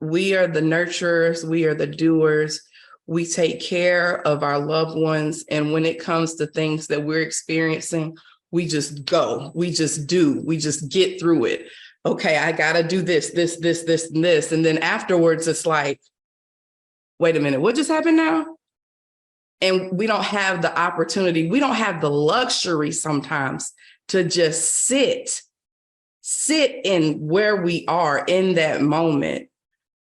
are the nurturers, we are the doers. We take care of our loved ones. And when it comes to things that we're experiencing, we just go, we just do, we just get through it. Okay, I got to do this, and this. And then afterwards, it's like, wait a minute, what just happened now? And we don't have the opportunity, we don't have the luxury sometimes to just sit in where we are in that moment.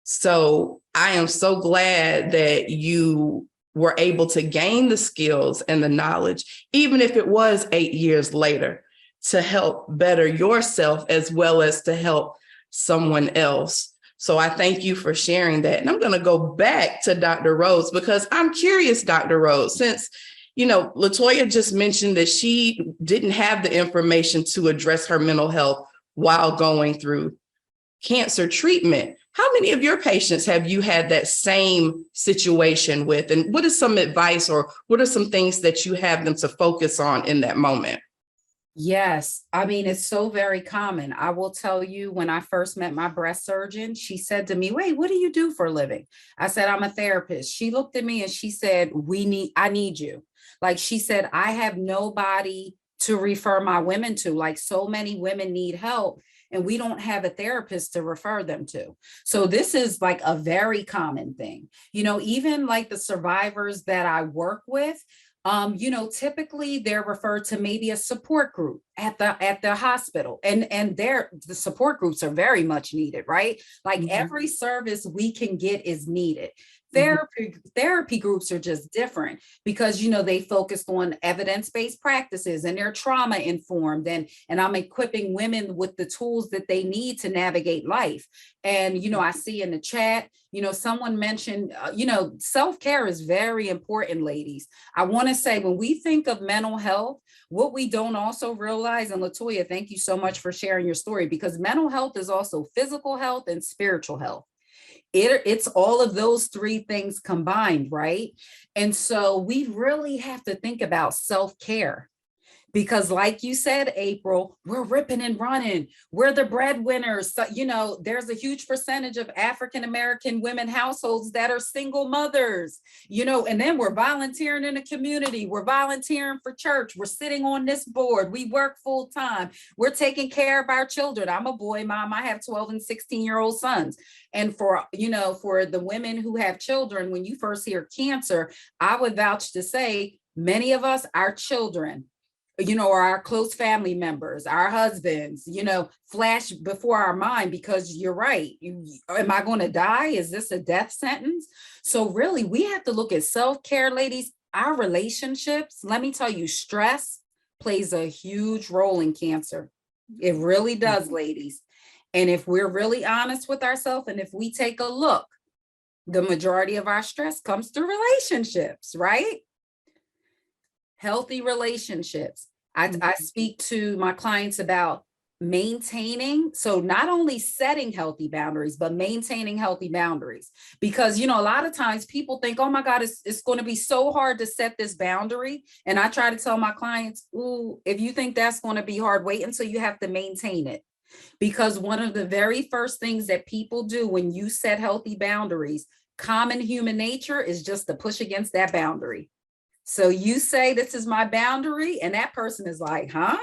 So I am so glad that you were able to gain the skills and the knowledge, even if it was 8 years later, to help better yourself as well as to help someone else. So I thank you for sharing that. And I'm going to go back to Dr. Rhodes, because I'm curious, Dr. Rhodes, since, you know, LaToya just mentioned that she didn't have the information to address her mental health while going through cancer treatment. How many of your patients have you had that same situation with? And what is some advice, or what are some things that you have them to focus on in that moment? Yes, I mean, it's so very common. I will tell you, when I first met my breast surgeon, she said to me, "Wait, what do you do for a living?" I said, "I'm a therapist." She looked at me and she said, I need you." Like, she said, "I have nobody to refer my women to. Like, so many women need help and we don't have a therapist to refer them to." So this is like a very common thing. You know, even like the survivors that I work with, you know, typically they're referred to maybe a support group at the hospital, and the support groups are very much needed, right? Like, every service we can get is needed. Therapy groups are just different because, you know, they focused on evidence-based practices and they're trauma informed, and I'm equipping women with the tools that they need to navigate life. And, you know, I see in the chat, you know, someone mentioned, you know, self-care is very important, ladies. I want to say, when we think of mental health, what we don't also realize, and LaToya, thank you so much for sharing your story, because mental health is also physical health and spiritual health. It's all of those three things combined, right? And so we really have to think about self-care. Because like you said, April, we're ripping and running. We're the breadwinners. So, you know, there's a huge percentage of African-American women households that are single mothers, you know, and then we're volunteering in the community. We're volunteering for church. We're sitting on this board. We work full time. We're taking care of our children. I'm a boy mom. I have 12 and 16-year-old sons. And for, you know, for the women who have children, when you first hear cancer, I would vouch to say many of us, our children, you know, or our close family members, our husbands, you know, flash before our mind, because you're right. Am I going to die? Is this a death sentence? So really, we have to look at self-care, ladies. Our relationships, let me tell you, stress plays a huge role in cancer. It really does, ladies. And if we're really honest with ourselves, and if we take a look, the majority of our stress comes through relationships, right? Healthy relationships. I speak to my clients about maintaining, so not only setting healthy boundaries, but maintaining healthy boundaries. Because, you know, a lot of times people think, oh my God, it's going to be so hard to set this boundary. And I try to tell my clients, ooh, if you think that's going to be hard, wait until you have to maintain it. Because one of the very first things that people do when you set healthy boundaries, common human nature is just to push against that boundary. So you say, this is my boundary, and that person is like, huh?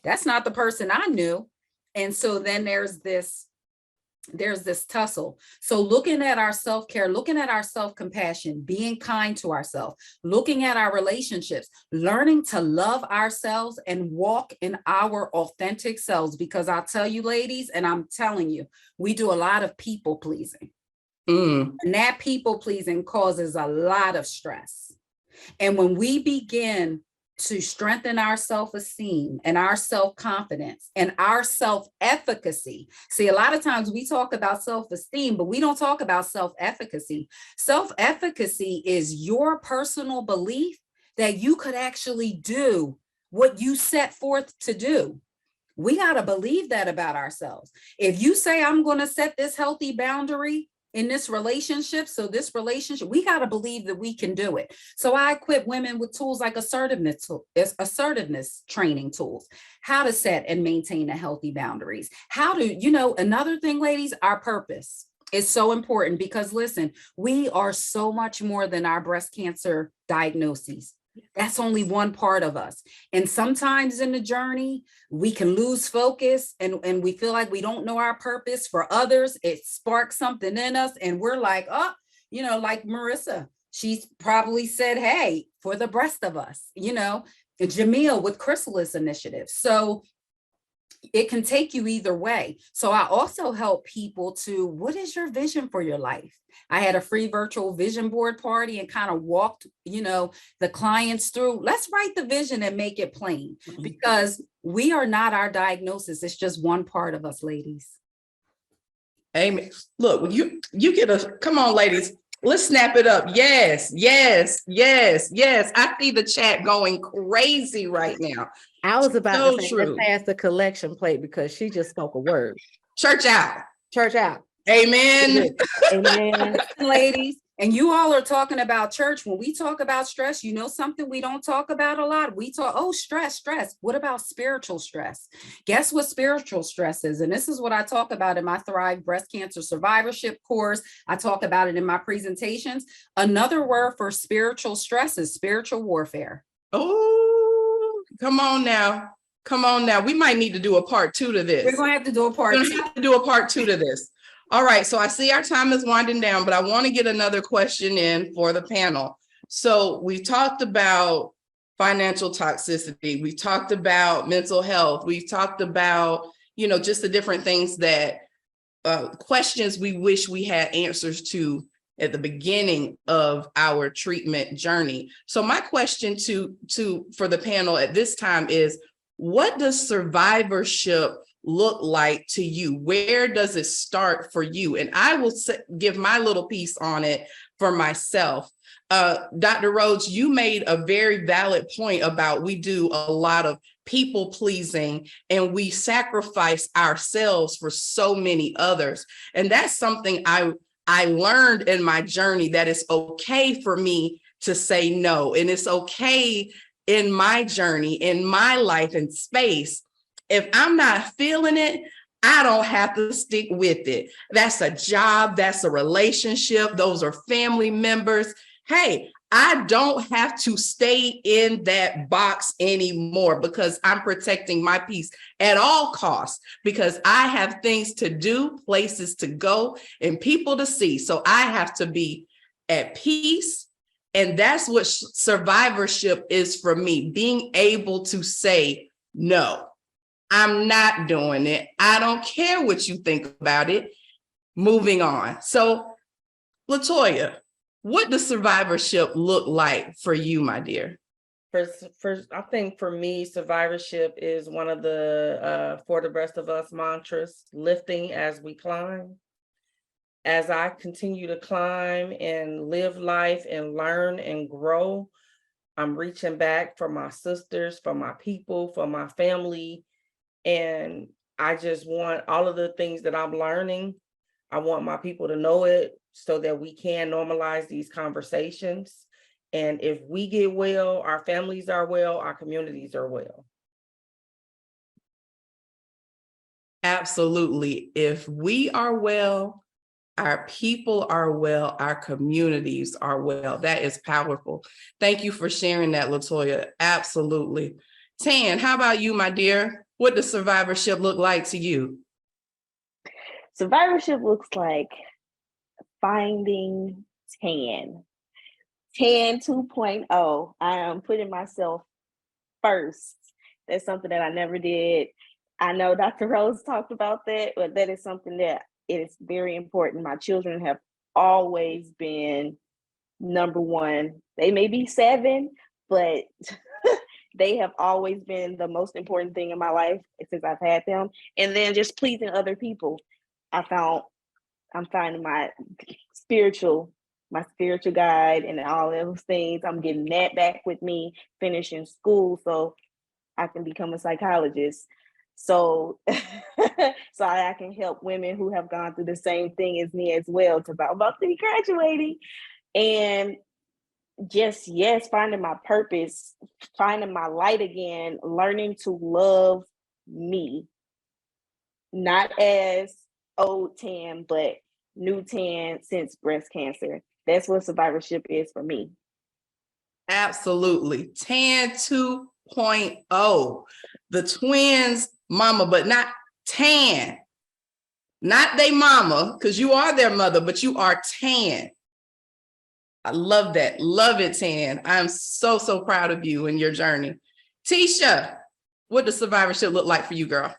That's not the person I knew. And so then there's this tussle. So looking at our self-care, looking at our self-compassion, being kind to ourselves, looking at our relationships, learning to love ourselves and walk in our authentic selves. Because I'll tell you, ladies, and I'm telling you, we do a lot of people pleasing. And that people pleasing causes a lot of stress. And when we begin to strengthen our self-esteem and our self-confidence and our self-efficacy. See, a lot of times we talk about self-esteem, but we don't talk about self-efficacy. Self-efficacy is your personal belief that you could actually do what you set forth to do. We got to believe that about ourselves. If you say, I'm going to set this healthy boundary in this relationship, we got to believe that we can do it. So I equip women with tools like assertiveness training tools, how to set and maintain a healthy boundaries, how to, you know, another thing, ladies, our purpose is so important, because listen, we are so much more than our breast cancer diagnoses. That's only one part of us. And sometimes in the journey, we can lose focus and we feel like we don't know our purpose. For others, it sparks something in us and we're like, oh, like Marissa, she's probably said, hey, for the breast of us, Jamil with Chrysalis Initiative. So it can take you either way. So I also help people to, what is your vision for your life? I had a free virtual vision board party and kind of walked, the clients through, let's write the vision and make it plain, because we are not our diagnosis. It's just one part of us, ladies. Amen. Look, you get come on, ladies. Let's snap it up. Yes, yes, yes, yes. I see the chat going crazy right now. I was about So to say, true. let's pass the collection plate because she just spoke a word. Church out. Church out. Amen. Amen. Ladies, and you all are talking about church. When we talk about stress, something we don't talk about a lot. We talk, stress. What about spiritual stress? Guess what spiritual stress is? And this is what I talk about in my Thrive Breast Cancer Survivorship course. I talk about it in my presentations. Another word for spiritual stress is spiritual warfare. Oh, come on now. Come on now. We might need to do a part 2 to this. We're going to have to do a part 2. We're going to have to do a part 2 to this. All right, so I see our time is winding down, but I want to get another question in for the panel. So we talked about financial toxicity. We talked about mental health. We've talked about, just the different things that questions we wish we had answers to at the beginning of our treatment journey. So my question for the panel at this time is, what does survivorship look like to you? Where does it start for you? And I will give my little piece on it for myself. Dr. Rhodes, you made a very valid point about we do a lot of people pleasing and we sacrifice ourselves for so many others. And that's something I learned in my journey, that it's okay for me to say no. And it's okay in my journey, in my life and space. If I'm not feeling it, I don't have to stick with it. That's a job, that's a relationship, those are family members. Hey, I don't have to stay in that box anymore because I'm protecting my peace at all costs, because I have things to do, places to go, and people to see. So I have to be at peace. And that's what survivorship is for me, being able to say no. I'm not doing it. I don't care what you think about it. Moving on. So, LaToya, what does survivorship look like for you, my dear? First, I think for me, survivorship is one of the For the Rest of Us mantras, lifting as we climb. As I continue to climb and live life and learn and grow, I'm reaching back for my sisters, for my people, for my family. And I just want all of the things that I'm learning. I want my people to know it so that we can normalize these conversations. And if we get well, our families are well, our communities are well. Absolutely. If we are well, our people are well, our communities are well. That is powerful. Thank you for sharing that, LaToya. Absolutely. Tan, how about you, my dear? What does survivorship look like to you? Survivorship looks like finding Tan 2.0. I am putting myself first. That's something that I never did. I know Dr. Rose talked about that, but that is something that is very important. My children have always been number one. They may be 7, but they have always been the most important thing in my life since I've had them. And then just pleasing other people. I'm finding my spiritual guide and all those things. I'm getting that back with me, finishing school so I can become a psychologist. So I can help women who have gone through the same thing as me as well, because I'm about to be graduating. And just, finding my purpose, finding my light again, learning to love me, not as old Tan, but new Tan since breast cancer. That's what survivorship is for me. Absolutely. Tan 2.0, the twins mama, but not Tan, not they mama, because you are their mother, but you are Tan. I love that. Love it, Tan. I'm so, so proud of you and your journey. Tisha, what does survivorship look like for you, girl?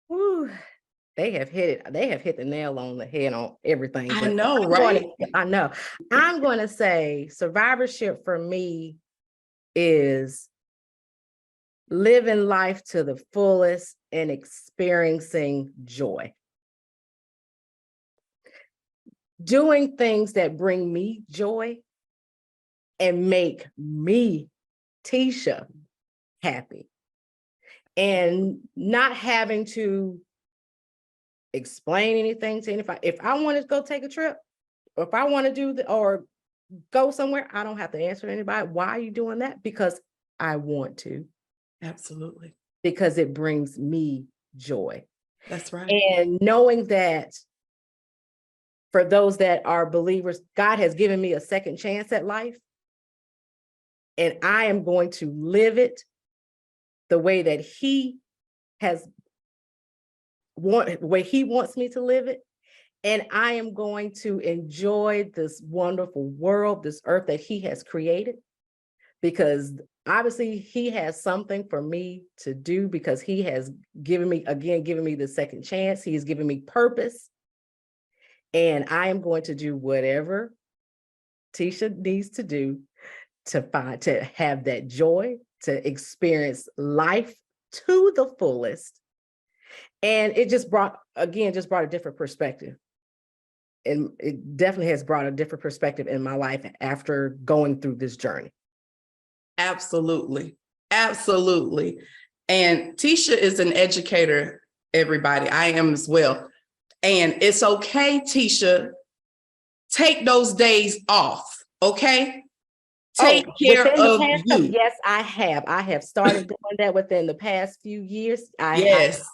Whew, they have hit it. They have hit the nail on the head on everything. I but know, I'm right? I know. I'm going to say survivorship for me is living life to the fullest and experiencing joy. Doing things that bring me joy and make me, Tisha, happy. And not having to explain anything to anybody. If I want to go take a trip, or if I want to do or go somewhere, I don't have to answer to anybody. Why are you doing that? Because I want to. Absolutely. Because it brings me joy. That's right. And knowing that for those that are believers, God has given me a second chance at life. And I am going to live it the way that He wants me to live it. And I am going to enjoy this wonderful world, this earth that He has created, because obviously He has something for me to do, because He has given me the second chance. He has given me purpose. And I am going to do whatever Tisha needs to do to have that joy, to experience life to the fullest. And it just brought a different perspective. And it definitely has brought a different perspective in my life after going through this journey. Absolutely. Absolutely. And Tisha is an educator, everybody. I am as well. And it's okay, Tisha, take those days off, okay? Take care of you. Yes, I have. I have started doing that within the past few years. Yes.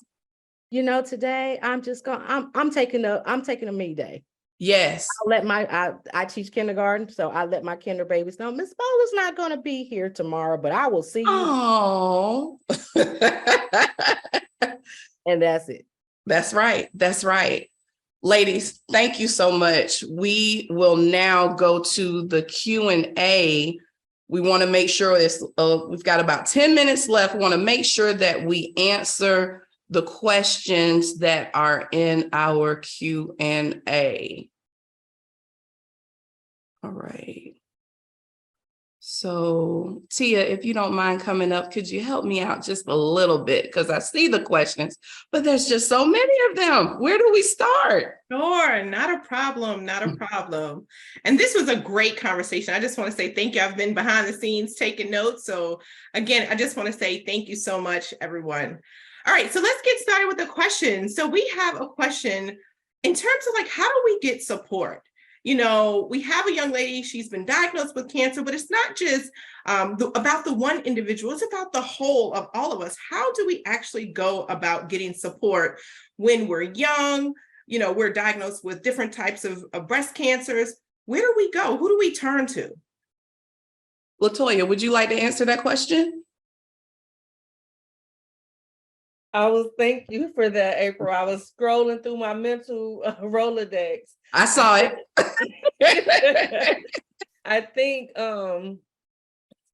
Today I'm just going, I'm taking a me day. Yes. I teach kindergarten, so I let my kinder babies know Miss Bowler's not going to be here tomorrow, but I will see you. Oh. And that's it. That's right. That's right. Ladies, thank you so much. We will now go to the Q&A. We want to make sure we've got about 10 minutes left. We want to make sure that we answer the questions that are in our Q&A. All right. So Tia, if you don't mind coming up, could you help me out just a little bit? Because I see the questions, but there's just so many of them. Where do we start? Sure, not a problem, not a problem. And this was a great conversation. I just want to say thank you. I've been behind the scenes taking notes. So again, I just want to say thank you so much, everyone. All right, so let's get started with the question. So we have a question in terms of how do we get support? We have a young lady, she's been diagnosed with cancer, but it's not just about the one individual, it's about the whole of all of us. How do we actually go about getting support when we're young? We're diagnosed with different types of breast cancers. Where do we go? Who do we turn to? LaToya, would you like to answer that question? Thank you for that, April. I was scrolling through my mental Rolodex. I saw it. I think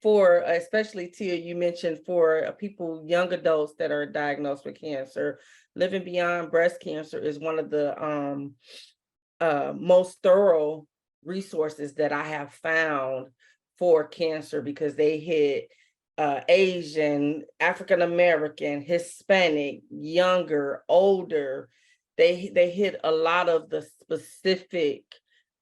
for especially Tia, you mentioned for people, young adults that are diagnosed with cancer, Living Beyond Breast Cancer is one of the most thorough resources that I have found for cancer, because they hit Asian, African American, Hispanic, younger, older. They hit a lot of the specific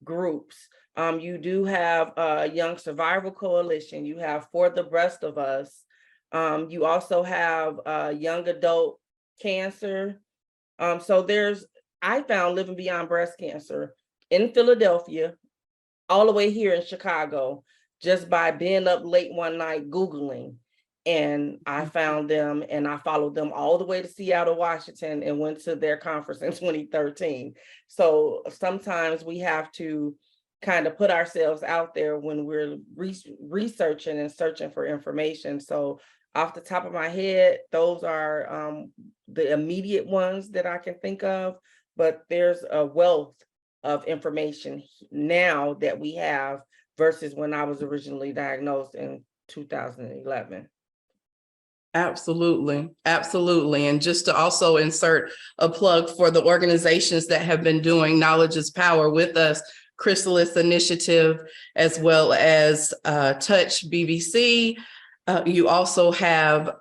groups. You do have Young Survival Coalition. You have For the Breast of Us. You also have young adult cancer. I found Living Beyond Breast Cancer in Philadelphia, all the way here in Chicago, just by being up late one night Googling. And I found them and I followed them all the way to Seattle, Washington, and went to their conference in 2013. So sometimes we have to kind of put ourselves out there when we're researching and searching for information. So off the top of my head, those are the immediate ones that I can think of, but there's a wealth of information now that we have versus when I was originally diagnosed in 2011. Absolutely. Absolutely. And just to also insert a plug for the organizations that have been doing Knowledge is Power with us, Chrysalis Initiative, as well as Touch BBC. You also have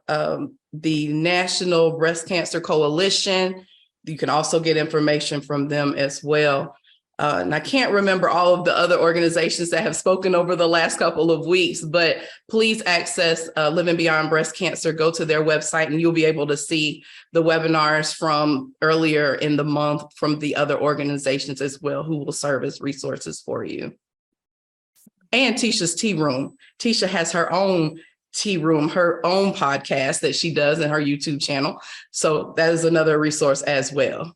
the National Breast Cancer Coalition. You can also get information from them as well. And I can't remember all of the other organizations that have spoken over the last couple of weeks, but please access Living Beyond Breast Cancer. Go to their website and you'll be able to see the webinars from earlier in the month from the other organizations as well, who will serve as resources for you. And Tisha's Tea Room. Tisha has her own Tea Room, her own podcast that she does in her YouTube channel. So that is another resource as well.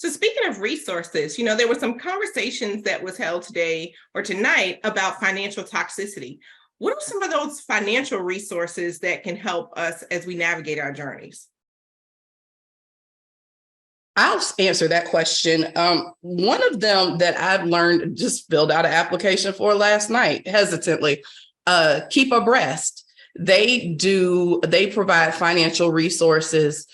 So speaking of resources, there were some conversations that was held today or tonight about financial toxicity. What are some of those financial resources that can help us as we navigate our journeys? I'll answer that question. One of them that I've learned, just filled out an application for last night, hesitantly, Keep Abreast. They provide financial resources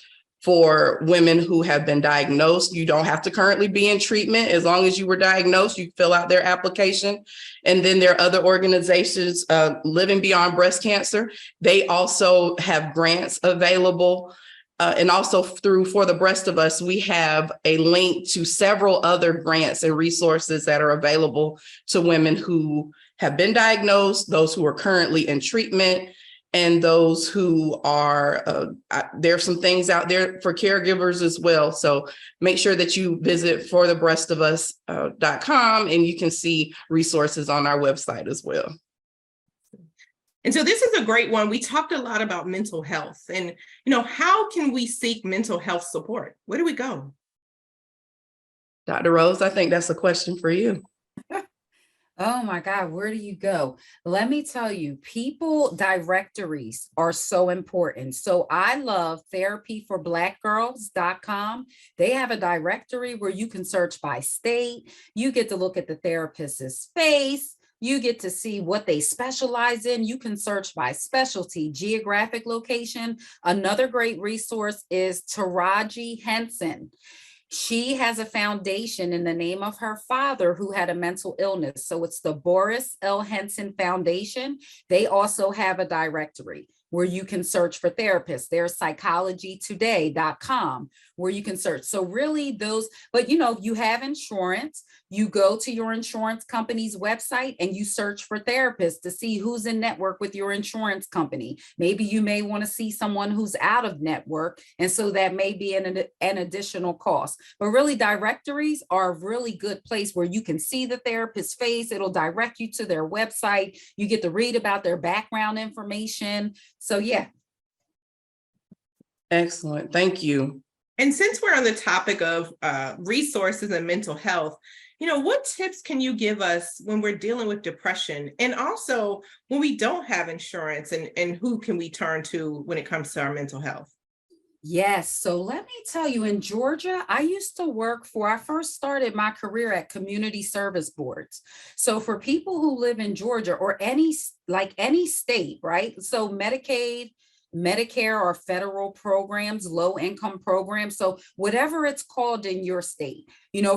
for women who have been diagnosed. You don't have to currently be in treatment. As long as you were diagnosed, you fill out their application. And then there are other organizations, Living Beyond Breast Cancer. They also have grants available. And also through For the Breast of Us, we have a link to several other grants and resources that are available to women who have been diagnosed, those who are currently in treatment, and those who are, there's some things out there for caregivers as well. So make sure that you visit forthebreastofus.com and you can see resources on our website as well. And so this is a great one. We talked a lot about mental health and, how can we seek mental health support? Where do we go? Dr. Rose, I think that's a question for you. Oh my God, where do you go? Let me tell you, people directories are so important. So I love therapyforblackgirls.com. They have a directory where you can search by state. You get to look at the therapist's face. You get to see what they specialize in. You can search by specialty, geographic location. Another great resource is Taraji Henson. She has a foundation in the name of her father who had a mental illness. So it's the Boris L. Henson Foundation. They also have a directory where you can search for therapists. There's psychologytoday.com where you can search. So really those, but you have insurance, you go to your insurance company's website and you search for therapists to see who's in network with your insurance company. Maybe you may want to see someone who's out of network. And so that may be an additional cost. But really directories are a really good place where you can see the therapist's face. It'll direct you to their website. You get to read about their background information. So yeah. Excellent. Thank you. And since we're on the topic of resources and mental health, what tips can you give us when we're dealing with depression? And also when we don't have insurance and who can we turn to when it comes to our mental health? Yes. So let me tell you, in Georgia, I first started my career at community service boards. So for people who live in Georgia or any state, right? So Medicaid, Medicare or federal programs, low income programs. So whatever it's called in your state,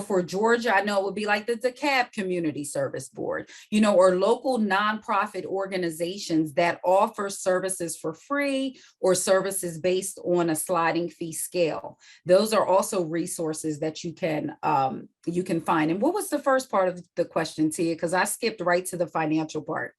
for Georgia, I know it would be like the DeKalb Community Service Board, or local nonprofit organizations that offer services for free or services based on a sliding fee scale. Those are also resources that you can find. And what was the first part of the question, Tia? Because I skipped right to the financial part.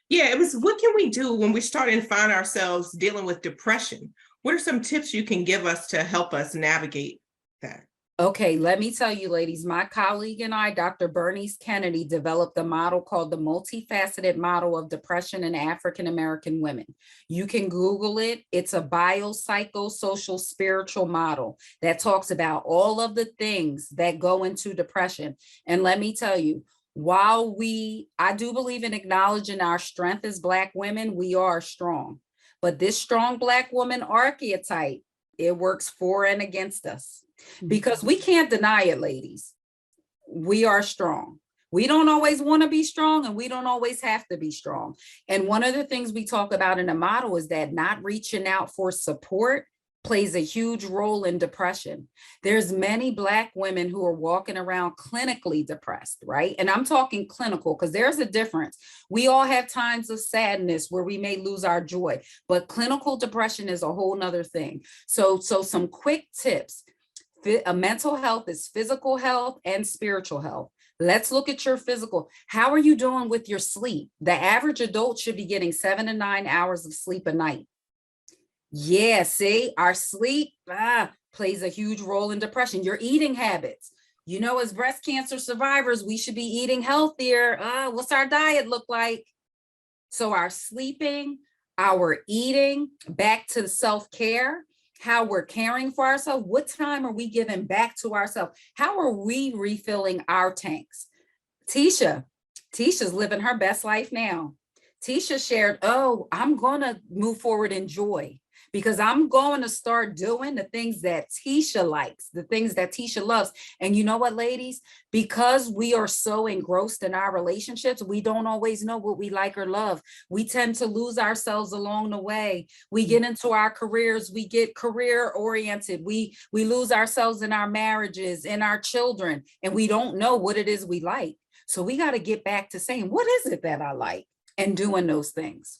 Yeah, it was, what can we do when we're starting to find ourselves dealing with depression? What are some tips you can give us to help us navigate that? Okay, let me tell you, ladies, my colleague and I, Dr. Bernice Kennedy, developed a model called the multifaceted model of depression in African-American women. You can Google it. It's a biopsychosocial spiritual model that talks about all of the things that go into depression. And let me tell you, while I do believe in acknowledging our strength as Black women, we are strong. But this strong Black woman archetype, it works for and against us because we can't deny it, ladies. We are strong. We don't always want to be strong, and we don't always have to be strong. And one of the things we talk about in the model is that not reaching out for support plays a huge role in depression. There's many Black women who are walking around clinically depressed, right? And I'm talking clinical because there's a difference. We all have times of sadness where we may lose our joy, but clinical depression is a whole nother thing. So some quick tips. Mental health is physical health and spiritual health. Let's look at your physical. How are you doing with your sleep? The average adult should be getting 7 to 9 hours of sleep a night. Yeah, see, our sleep plays a huge role in depression. Your eating habits. You know, as breast cancer survivors, we should be eating healthier. What's our diet look like? So our sleeping, our eating, back to self-care, how we're caring for ourselves. What time are we giving back to ourselves? How are we refilling our tanks? Tisha's living her best life now. Tisha shared, oh, I'm gonna move forward in joy, because I'm going to start doing the things that Tisha likes, the things that Tisha loves. And you know what, ladies? Because we are so engrossed in our relationships, we don't always know what we like or love. We tend to lose ourselves along the way. We get into our careers, we get career oriented. We lose ourselves in our marriages, in our children, and we don't know what it is we like. So we got to get back to saying, what is it that I like? And doing those things.